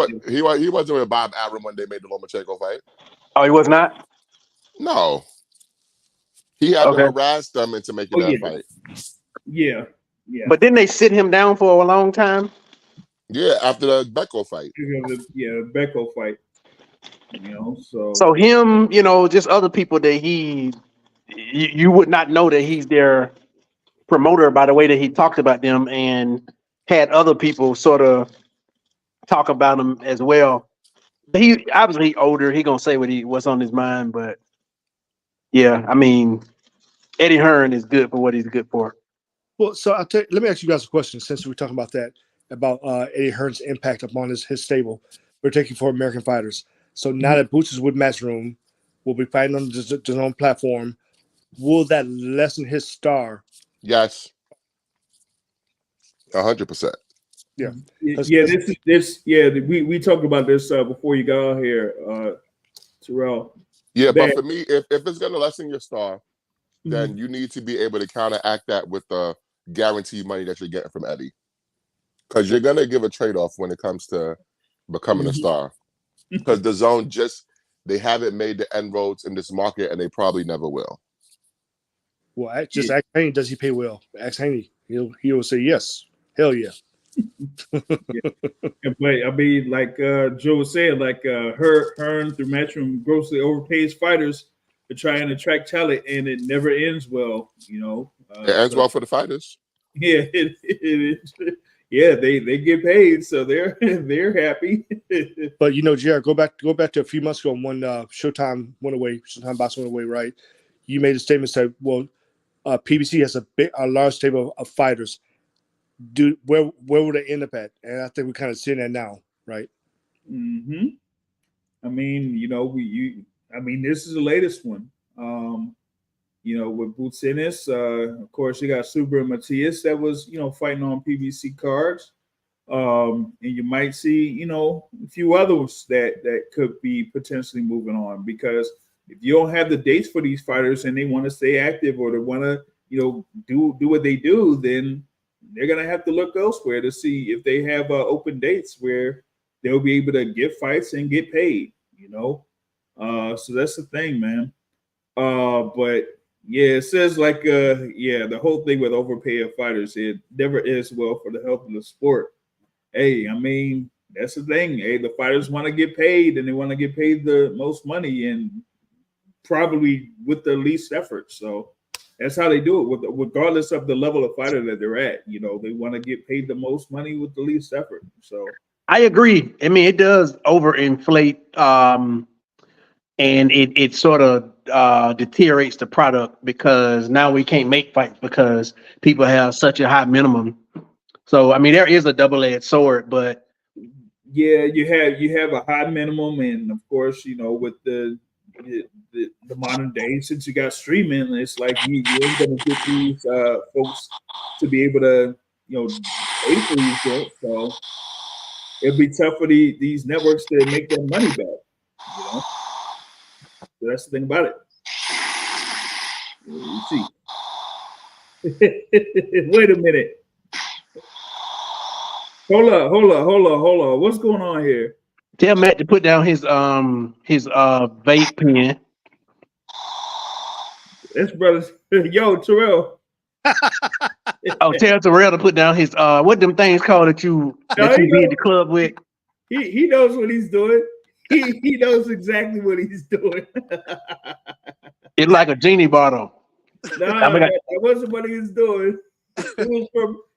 wasn't with Bob Arum when they made the Lomachenko fight. Oh, he was not? No. He had to harass them into making that fight. Yeah. But didn't they sit him down for a long time? Yeah, after the Becko fight. Becko fight. So him, just other people that you would not know that he's their promoter by the way that he talked about them, and had other people sort of talk about him as well. He obviously older. He gonna say what's on his mind, but yeah, I mean, Eddie Hearn is good for what he's good for. Well, so let me ask you guys a question, since we're talking about that, about Eddie Hearn's impact upon his stable. We're taking for American fighters. So now that Boots is with Matchroom, will be fighting on the own platform. Will that lessen his star? Yes, 100%. Yeah, We talked about this before you got out here, Terrell. Yeah, but for me, if it's going to lessen your star, then you need to be able to counteract that with the guaranteed money that you're getting from Eddie, because you're going to give a trade-off when it comes to becoming a star. Because the zone they haven't made the inroads in this market, and they probably never will. Well, ask Haney, does he pay well? Ask Haney. He'll say yes. Hell yeah. But I mean, like Joe was saying, like Hearn through Matchroom grossly overpays fighters try and attract talent, and it never ends well. It ends well for the fighters. Yeah, it is. Yeah, they get paid, so they're happy. But Jared, go back to a few months ago when Showtime Boxing went away, right? You made a statement said, "Well, PBC has a large table of fighters. Where would they end up at?" And I think we're kind of seeing that now, right? Mm-hmm. I mean, this is the latest one. With Boots Ennis, of course, you got Super and Matias that was, fighting on PBC cards. And you might see, a few others that could be potentially moving on, because if you don't have the dates for these fighters and they want to stay active or they want to, do what they do, then they're going to have to look elsewhere to see if they have open dates where they'll be able to get fights and get paid, So that's the thing, man. But yeah, it says the whole thing with overpaying fighters, it never is well for the health of the sport. Hey, I mean, that's the thing. Hey, the fighters want to get paid, and they want to get paid the most money, and probably with the least effort. So that's how they do it, regardless of the level of fighter that they're at. They want to get paid the most money with the least effort. So I agree. I mean, it does overinflate, and it sort of deteriorates the product, because now we can't make fights because people have such a high minimum. So I mean, there is a double-edged sword, but yeah, you have a high minimum, and of course, with the modern day, since you got streaming, it's like you ain't gonna get these folks to be able to pay for these deals. So it'll be tough for these networks to make their money back. So that's the thing about it. You see. Wait a minute. Hold up. What's going on here? tell Matt to put down his vape pen. That's brothers. Yo, Terrell. Oh, tell Terrell to put down his what them things called that you be at the club with. He knows what he's doing. He knows exactly what he's doing. It's like a genie bottle. No, that wasn't what he was doing. It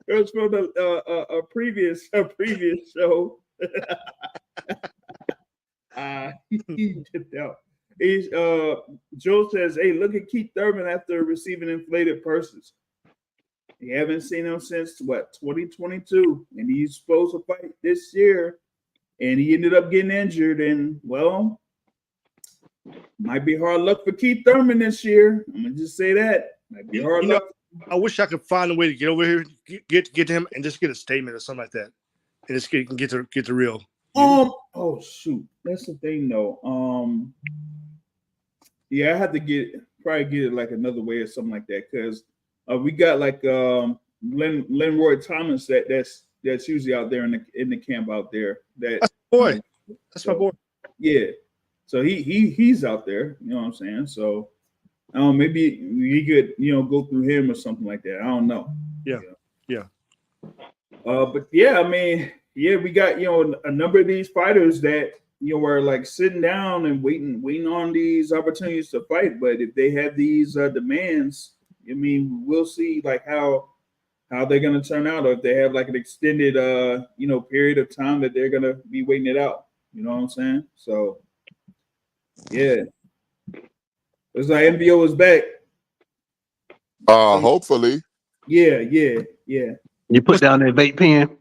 was from a previous show. He dipped out. Joe says, "Hey, look at Keith Thurman after receiving inflated purses. You haven't seen him since 2022, and he's supposed to fight this year, and he ended up getting injured. And well, might be hard luck for Keith Thurman this year. I'm gonna just say that might be hard luck." I wish I could find a way to get over here, get to him, and just get a statement or something like that, and just get the real. Oh shoot, that's the thing though. Yeah, I have to probably get it like another way or something like that, because we got like Lenroy Thomas that's usually out there in the camp out there. That's my boy. Yeah, so he's out there. You know what I'm saying? So maybe we could go through him or something like that. I don't know. Yeah. But yeah, I mean, yeah, we got a number of these fighters that were like sitting down and waiting on these opportunities to fight. But if they have these demands, I mean, we'll see like how they're gonna turn out, or if they have like an extended period of time that they're gonna be waiting it out. You know what I'm saying? So yeah, it's like NBO is back. Hopefully. Yeah. You put down that vape pen.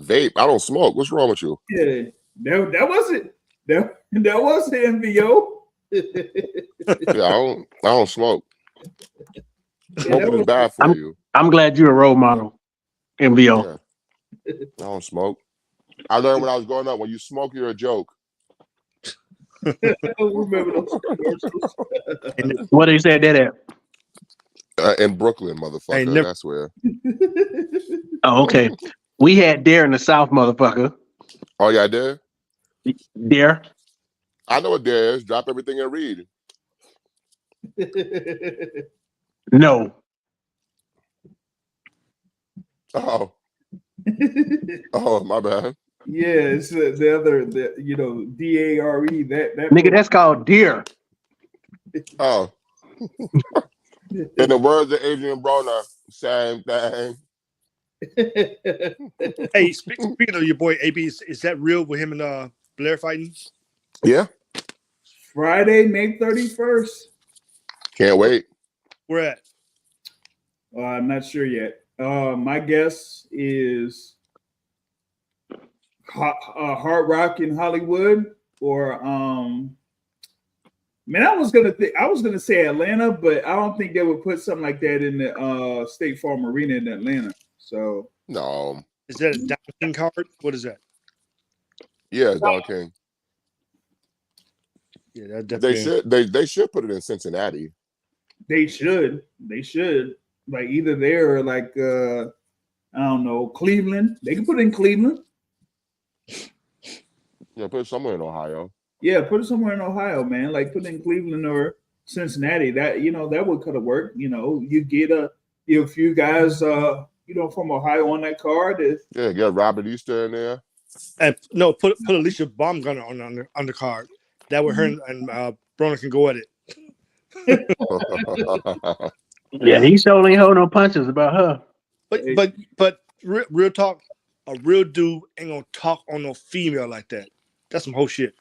Vape. I don't smoke. What's wrong with you? Yeah, that wasn't that was the NBO. Yeah, I don't smoke. Smoking is bad for you. I'm glad you're a role model, MVO. Yeah. I don't smoke. I learned when I was growing up, when you smoke, you're a joke. I don't remember those commercials. What they said that at? In Brooklyn, motherfucker. That's where. Oh, okay. We had Dare in the South, motherfucker. Oh, yeah, Dare? Dare? I know what Dare is. Drop everything and read. No. Oh. Oh, my bad. Yeah, it's the other, DARE. That nigga, that's called Deer. Oh. In the words of Adrian Broner, same thing. Hey, speaking of your boy AB, is that real with him and Blair fighting? Yeah. Friday, May 31st. Can't wait. Where at? I'm not sure yet. My guess is Hard Rock in Hollywood, or I was gonna say Atlanta, but I don't think they would put something like that in the State Farm Arena in Atlanta. So no. Is that a Don King card? What is that? Yeah, Don King. Yeah, that definitely. They should put it in Cincinnati. They should. Like either there or like I don't know, Cleveland. They can put it in Cleveland. Yeah, put it somewhere in Ohio. Yeah, put it somewhere in Ohio, man. Like put it in Cleveland or Cincinnati. That that would kind of work. You get a few guys from Ohio on that card. Yeah, get Robert Easter in there. And no, put Alicia Baumgartner on the card. That way her and Broner can go at it. Yeah, he sure ain't hold no punches about her. But real talk, a real dude ain't gonna talk on no female like that. That's some whole shit.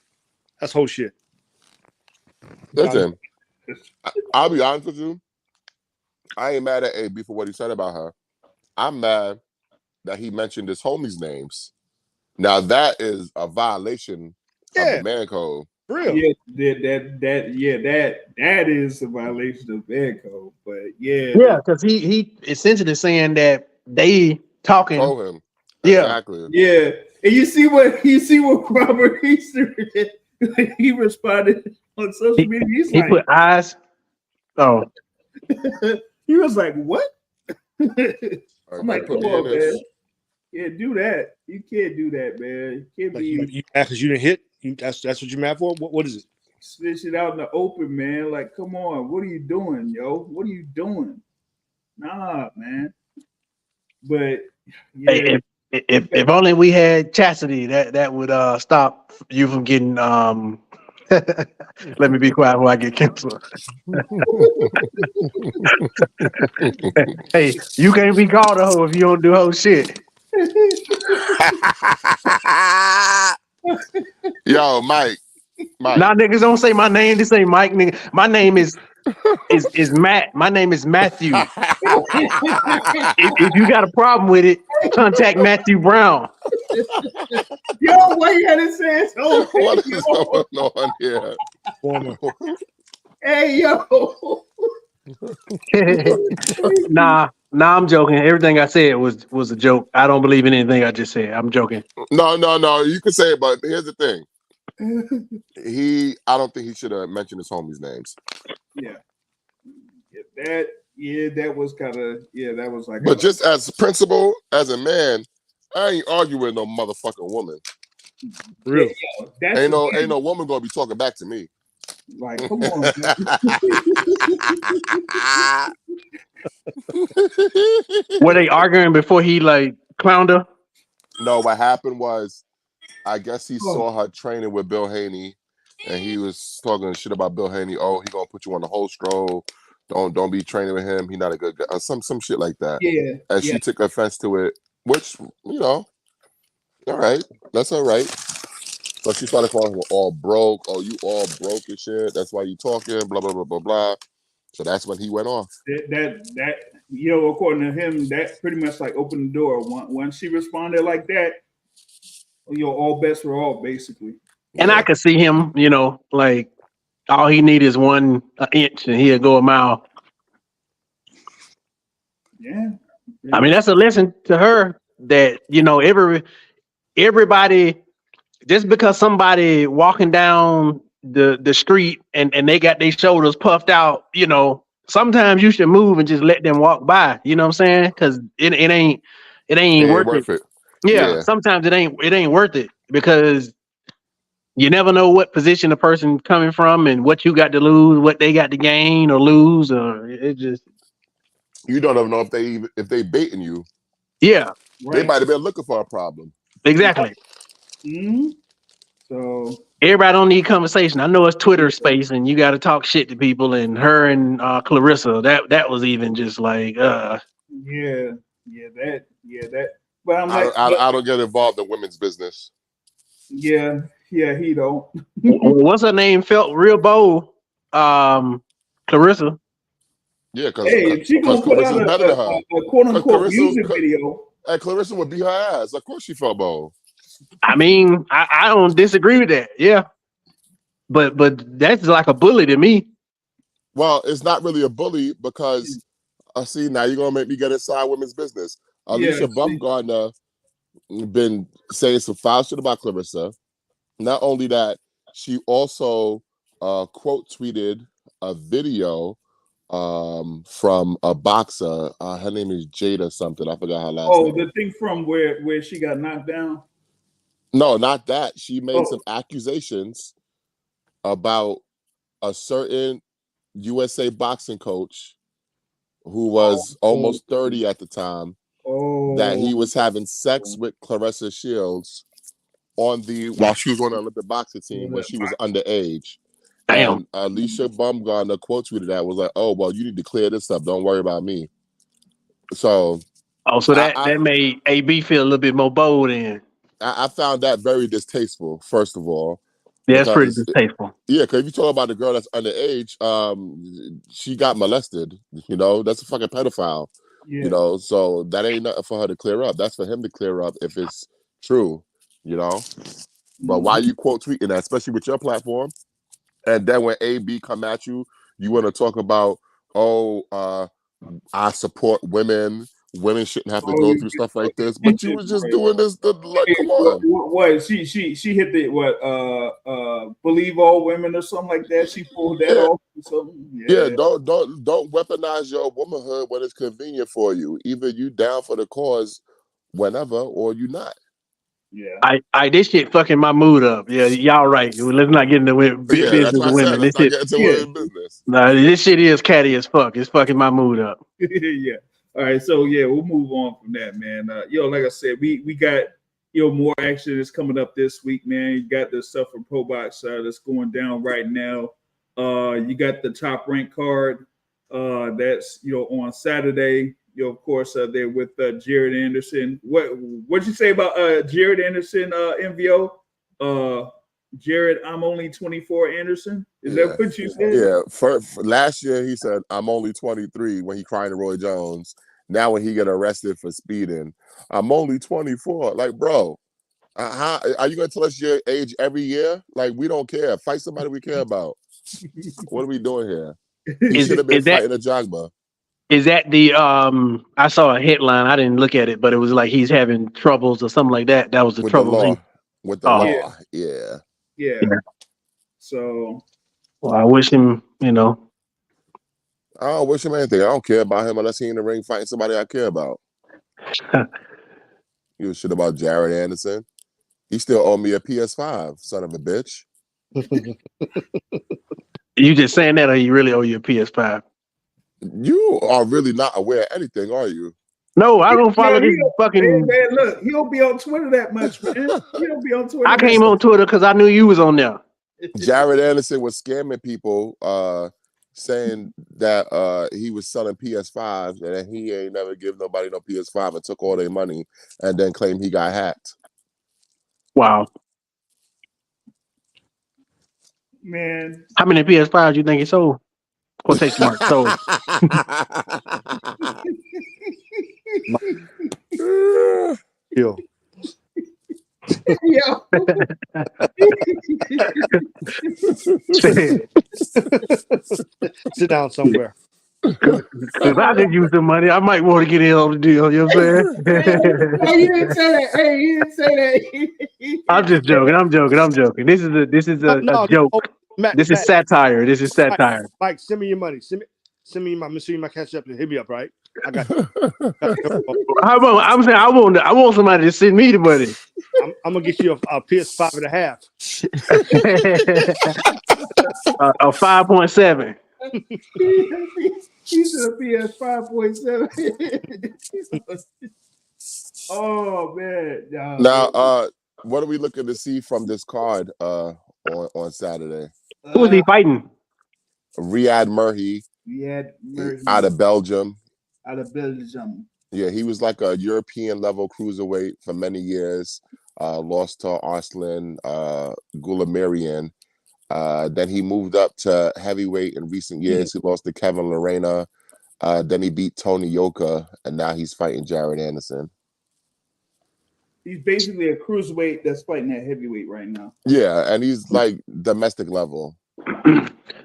That's whole shit. Listen, I'll be honest with you. I ain't mad at AB for what he said about her. I'm mad that he mentioned his homies' names. Now that is a violation of the man code. Real. Yeah, that is a violation of man code. But yeah, because he essentially saying that they talking. Told him. Yeah, exactly. Yeah, and you see what Robert Easter he responded on social media. He put eyes. Oh, he was like, "What?" I'm like, put "Come me on, in this. man. Yeah, do that. You can't do that, man. You can't Like be you mad because you didn't hit. That's what you're mad for. What is it? snitching out in the open, man. Like, come on, what are you doing, yo? What are you doing? Nah, man. But yeah, hey, if only we had chastity, that would stop you from getting Let me be quiet before I get canceled. Hey, you can't be called a hoe if you don't do hoe shit. Yo, Mike. Nah, niggas don't say my name. This ain't Mike, nigga. My name is Matt. My name is Matthew. If you got a problem with it, contact Matthew Brown. yo, why you had to say so? What is going on here? Hey, yo. Nah, I'm joking. Everything I said was a joke. I don't believe in anything I just said. I'm joking. No. You can say it, but here's the thing. I don't think he should have mentioned his homies' names. Yeah. That was kind of that was like. But just as a principle, as a man, I ain't arguing with no motherfucking woman. Real. Yeah, ain't no woman gonna be talking back to me. Like, come on. Were they arguing before he like clowned her? No, what happened was, I guess he saw her training with Bill Haney, and he was talking shit about Bill Haney. Oh, he gonna put you on the whole stroll. Don't be training with him. He not a good guy. Some shit like that. Yeah. And she took offense to it, which all right, that's all right. So she started calling him all broke. Oh, you all broke and shit. That's why you talking. Blah blah blah blah blah. So that's when he went off. That according to him, that pretty much like opened the door. Once she responded like that, all bets were off, basically. And I could see him, like all he need is 1 inch and he'll go a mile. Yeah. I mean, that's a lesson to her that, everybody, just because somebody walking down the street and they got their shoulders puffed out, sometimes you should move and just let them walk by. You know what I'm saying? Because it ain't worth it. Yeah, sometimes it ain't worth it because you never know what position the person coming from and what you got to lose, what they got to gain or lose, or it just. You don't even know if they baiting you. Yeah, they might have been looking for a problem. Exactly. Mm-hmm. So everybody don't need conversation. I know it's Twitter space, and you got to talk shit to people. And her and Clarissa, that was even just like, that. But I'm like, I don't get involved in women's business. yeah, he don't. what's her name? Felt real bold. Clarissa. Yeah, because Hey, if she gonna put out Clarissa's better than her. a quote unquote Clarissa, music video, and Clarissa would beat her ass. Of course, she felt bold. I mean, I don't disagree with that. Yeah, but that's like a bully to me. Well, it's not really a bully because see, now you're gonna make me get inside women's business. Alicia Bumgarner been saying some foul shit about Clarissa. Not only that, she also quote tweeted a video from a boxer. Her name is Jada something. I forgot her last name. Oh, the thing from where she got knocked down. No, not that. She made some accusations about a certain USA boxing coach who was almost 30 at the time, that he was having sex with Clarissa Shields while she was on the Olympic boxing team when she was underage. Damn. And Alicia Bumgarner quote tweeted that, was like, "Oh, well, you need to clear this up. Don't worry about me." So that made AB feel a little bit more bold then. I found that very distasteful, first of all. Yeah, it's pretty distasteful. Yeah, because if you talk about the girl that's underage, she got molested. You know, that's a fucking pedophile. Yeah. You know, so that ain't nothing for her to clear up. That's for him to clear up if it's true. You know, but why you quote tweeting that, especially with your platform? And then when AB come at you, you want to talk about, I support women. Women shouldn't have to go through stuff like this. But you was just doing this. Come on. What? She hit the believe all women or something like that. She pulled that off or something. Yeah. Don't weaponize your womanhood when it's convenient for you. Either you down for the cause whenever, or you not. Yeah. This shit fucking my mood up. Yeah, y'all right. Let's not get into business with women. Let's not get into women's business. Nah, this shit is catty as fuck. It's fucking my mood up. Yeah. All right, so we'll move on from that, man. Like I said, we got more action that's coming up this week, man. You got the stuff from Pro Box that's going down right now. You got the Top Rank card that's on Saturday. Of course, they're with Jared Anderson. What'd you say about Jared Anderson, MVO? Jared, I'm only 24 Anderson. Is that what you said? Yeah. For last year, he said, I'm only 23 when he cried to Roy Jones. Now when he get arrested for speeding, I'm only 24. Like, bro, how are you going to tell us your age every year? Like, we don't care. Fight somebody we care about. What are we doing here? He should have been fighting a Jogba. Is that the I saw a headline. I didn't look at it, but it was like he's having troubles or something like that. That was the with trouble. The law. With the law. Yeah. So, well, I wish him, I don't wish him anything. I don't care about him unless he's in the ring fighting somebody I care about. You shit about Jared Anderson. He still owe me a PS5, son of a bitch. You just saying that, or you really owe you a PS5? You are really not aware of anything, are you? No, I don't follow this fucking. Man, look, he don't be on Twitter that much, man. He don't be on Twitter. I came on Twitter because I knew you was on there. Jared Anderson was scamming people, saying that he was selling PS5s and that he ain't never give nobody no PS5 and took all their money, and then claimed he got hacked. Wow. Man. How many PS5s do you think he sold? Quotation mark sold. Yo. Sit down somewhere. If I could use the money, I might want to get in on the deal. You know what I'm saying? Hey, you didn't say that. Hey, you didn't say that. I'm just joking. I'm joking. This is a joke. Matt, this is satire. This is satire. Mike, send me your money. Send me my cash up and hit me up, right? I got you. I'm saying I want somebody to send me the money. I'm gonna get you a PS5 and a half. A 5.7. He's a PS 5.7. Oh man. Now, what are we looking to see from this card on Saturday. Who was he fighting? Riyad Murray. Riyad Murray Out of Belgium. Out of Belgium. Yeah, he was like a European level cruiserweight for many years. Lost to Arslan Goulamirian. Then he moved up to heavyweight in recent years. He lost to Kevin Lorena. Then he beat Tony Yoka, and now he's fighting Jaron Anderson. He's basically a cruiserweight that's fighting at heavyweight right now. Yeah, and he's like domestic level.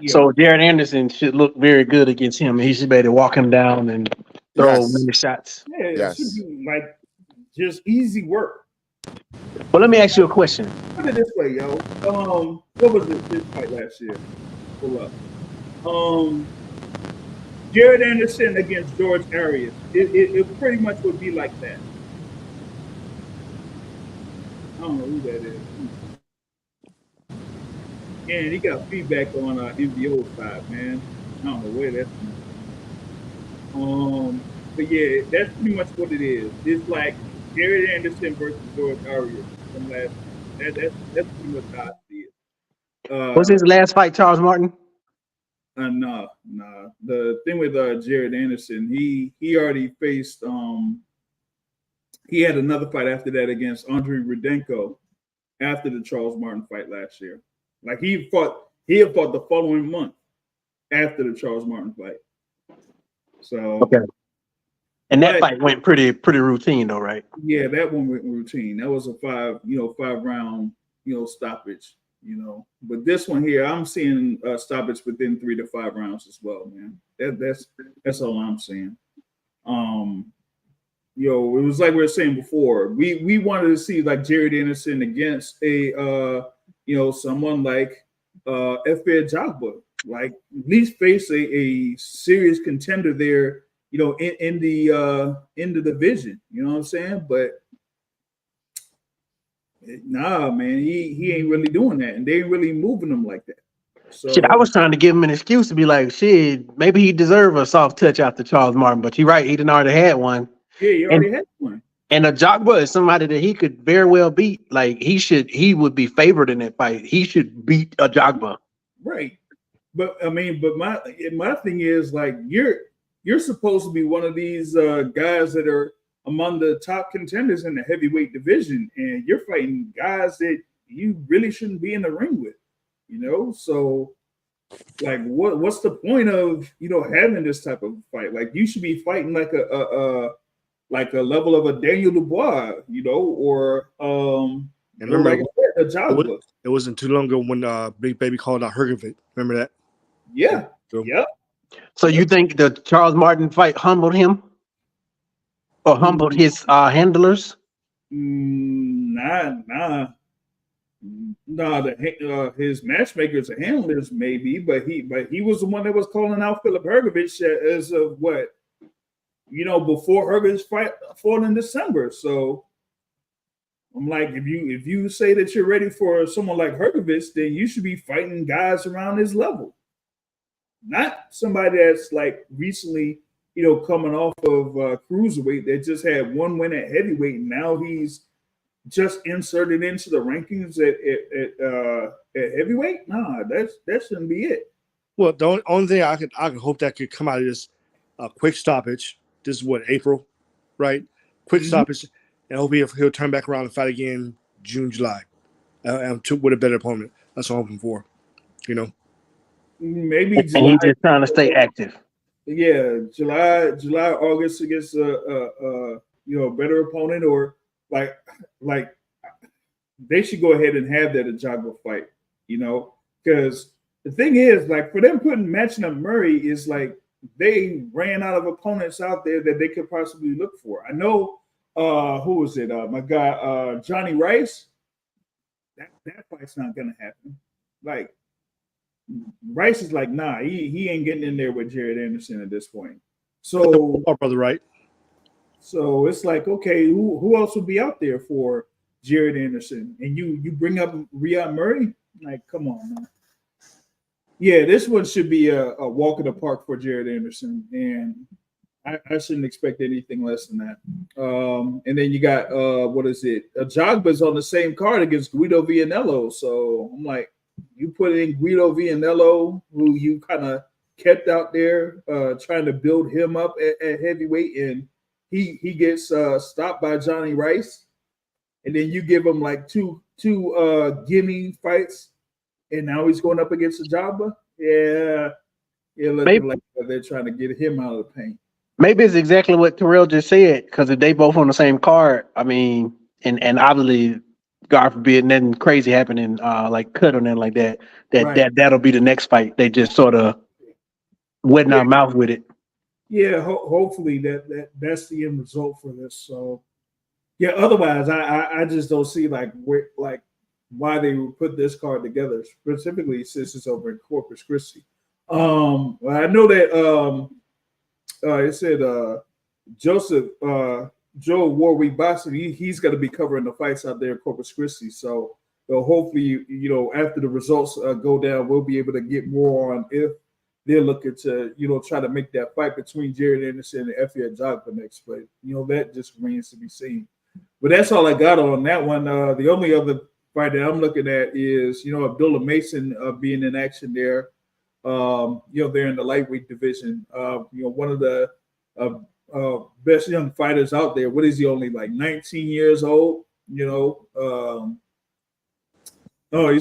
So Jaron Anderson should look very good against him. He should be able to walk him down and throw many shots. Yeah, it should be like just easy work. Well, let me ask you a question. Put it this way, yo. What was this fight last year? Hold up. Jared Anderson against George Arias. It pretty much would be like that. I don't know who that is. And he got feedback on MVO side, man. I don't know where that's from. But yeah, that's pretty much what it is. It's like Jared Anderson versus George Arias from last. That's pretty much how I see it. Was his last fight Charles Martin? Nah. The thing with Jared Anderson, he already faced. He had another fight after that against Andre Rudenko after the Charles Martin fight last year. Like he had fought the following month after the Charles Martin fight. So okay. And that fight went pretty routine though, right? Yeah, that one went routine. That was a 5 round, stoppage, But this one here, I'm seeing stoppage within 3 to 5 rounds as well, man. That's all I'm seeing. It was like we were saying before. We wanted to see like Jared Anderson against a someone like Efe Ajagba, like at least face a serious contender there, in the division. You know what I'm saying? But nah, man, he ain't really doing that, and they ain't really moving him like that. So I was trying to give him an excuse to be like, shit, maybe he deserve a soft touch after Charles Martin, but you're right, he didn't already had one. Yeah, he already had one. And Ajagba is somebody that he could very well beat. Like he would be favored in that fight. He should beat Ajagba. Right. But my thing is like you're supposed to be one of these guys that are among the top contenders in the heavyweight division, and you're fighting guys that you really shouldn't be in the ring with, So like what's the point of having this type of fight? Like you should be fighting like a level of a Daniel Dubois, or and remember, like it wasn't too long ago when Big Baby called out Hergovic. Remember that? Yeah. So, yep. So you think the Charles Martin fight humbled him, or humbled his handlers? Nah. His matchmakers and handlers maybe, but he was the one that was calling out Filip Hrgovic as of what. Before Hrgovic's fought in December. So I'm like, if you say that you're ready for someone like Hrgovic, then you should be fighting guys around his level, not somebody that's like recently, coming off of cruiserweight that just had one win at heavyweight, and now he's just inserted into the rankings at heavyweight. Nah, that shouldn't be it. Well, the only thing I could hope that could come out of this quick stoppage. This is what, April, right? Quick stoppage, and hopefully he'll turn back around and fight again June, July, with a better opponent. That's what I'm hoping for, Maybe July. And he's just trying to stay active. Yeah, July, August against a better opponent, or like they should go ahead and have that Ajagba fight, because the thing is, like, for them matching up Murray is like, they ran out of opponents out there that they could possibly look for. I know, who was it? My guy, Johnny Rice. That fight's not gonna happen. Like, Rice is like, nah, he ain't getting in there with Jared Anderson at this point. So, our brother, right? So it's like, okay, who else would be out there for Jared Anderson? And you bring up Riyad Murray? Like, come on, man. Yeah, this one should be a walk in the park for Jared Anderson, and I shouldn't expect anything less than that. And then you got what is it? Ajagba's on the same card against Guido Vianello, so I'm like, you put in Guido Vianello, who you kind of kept out there, trying to build him up at heavyweight, and he gets stopped by Johnny Rice, and then you give him like two gimme fights, and now he's going up against Ajagba. Yeah, looking like they're trying to get him out of the paint. Maybe it's exactly what Terrell just said, because if they both on the same card, I mean, and obviously, God forbid, nothing crazy happening, like cut or nothing like that. That'll be the next fight. They just sort of wetting our mouth with it. Yeah, hopefully that's the end result for this. So, yeah. Otherwise, I just don't see like why they would put this card together, specifically since it's over in Corpus Christi. Well, I know that it said Joe Warwick Boxing, he's going to be covering the fights out there in Corpus Christi. So hopefully, after the results go down, we'll be able to get more on if they're looking to, try to make that fight between Jaron Anderson and Efe Ajagba next. But, that just remains to be seen. But that's all I got on that one. The only other fight that I'm looking at is, Abdullah Mason being in action there. They're in the lightweight division. One of the best young fighters out there. What is he, only like 19 years old? He's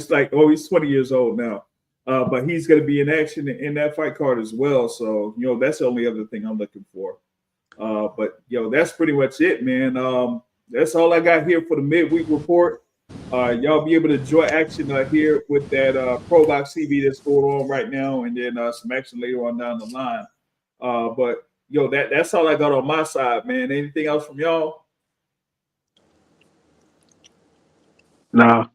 20 years old now. But he's going to be in action in that fight card as well. So, that's the only other thing I'm looking for. But that's pretty much it, man. That's all I got here for the midweek report. Y'all be able to enjoy action here with that Pro Box TV that's going on right now, and then some action later on down the line. But that's all I got on my side, man. Anything else from y'all? No.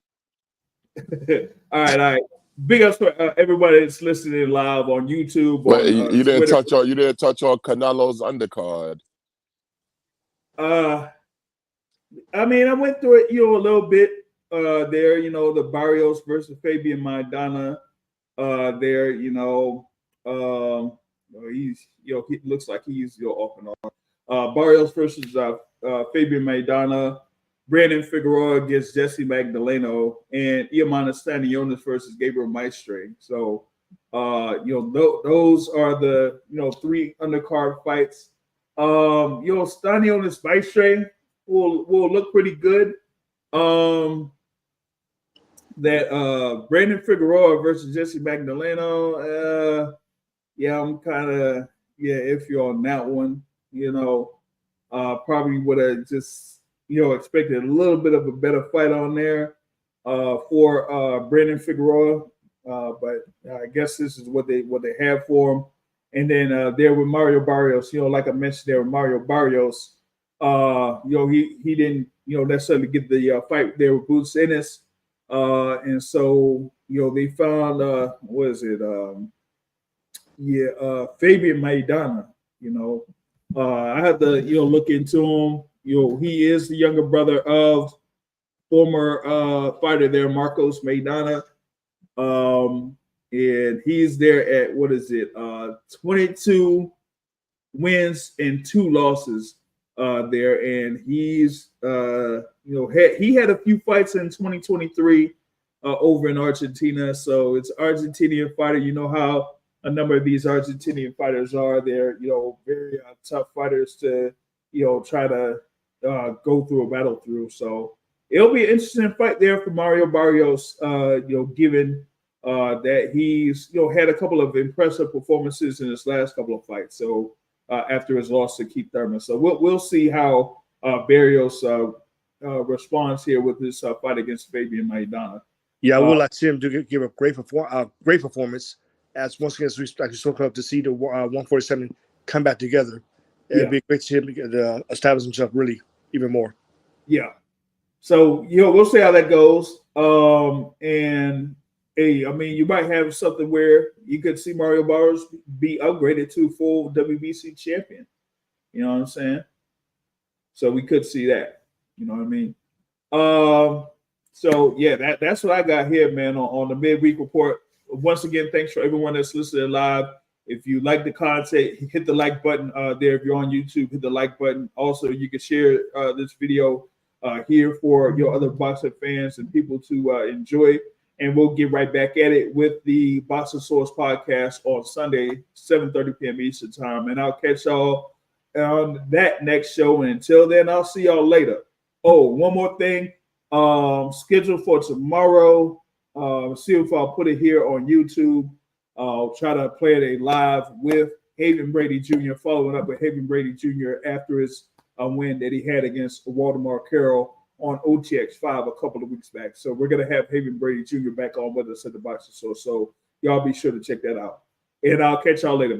All right. Big ups for everybody that's listening live on YouTube. But on, you didn't touch on Canelo's undercard. I mean, I went through it, a little bit there. The Barrios versus Fabian Maidana. There, he's, he looks like he's off and on. Barrios versus Fabian Maidana. Brandon Figueroa against Jesse Magdaleno, and Iamana Stanionis versus Gabriel Maestre. So, those are the, 3 undercard fights. Stanionis Maestre will look pretty good. That Brandon Figueroa versus Jesse Magdaleno, I'm kind of iffy on that one. Probably would have just expected a little bit of a better fight on there for Brandon Figueroa, but I guess this is what they have for him. And then there with Mario Barrios, like I mentioned there with Mario Barrios, he didn't necessarily get the fight there with Boots Ennis, and so they found Fabian Maidana. I had to look into him. He is the younger brother of former fighter there, Marcos Maidana. And he's there at 22 wins and 2 losses there. And he's he had a few fights in 2023 over in Argentina. So it's an Argentinian fighter. You know how a number of these Argentinian fighters are. They're very tough fighters to try to go through a battle through. So it'll be an interesting fight there for Mario Barrios, given that he's had a couple of impressive performances in his last couple of fights. So after his loss to Keith Thurman, so we'll see how Barrios responds here with this fight against Fabian Maidana. Yeah, I would like to see him to give a great performance. As once again, like we spoke of, to see the 147 come back together. It'd be great to see him establish himself really even more. Yeah. So, we'll see how that goes. And hey, I mean, you might have something where you could see Mario Barrios be upgraded to full WBC champion. You know what I'm saying? So we could see that. You know what I mean? So yeah, that's what I got here, man, on the midweek report. Once again, thanks for everyone that's listening live. If you like the content, hit the like button there. If you're on YouTube, hit the like button. Also, you can share this video here for your other boxing fans and people to enjoy. and we'll get right back at it with the Boxing Source podcast on Sunday, 7:30 p.m. Eastern time. And I'll catch y'all on that next show. And until then, I'll see y'all later. Oh, one more thing. Scheduled for tomorrow. See if I'll put it here on YouTube. I'll try to play it live with Haven Brady Jr., following up with Haven Brady Jr. after his win that he had against Waldemar Carroll on OTX5 a couple of weeks back. So we're going to have Haven Brady Jr. back on with us at the Boxing Source. So y'all be sure to check that out. And I'll catch y'all later.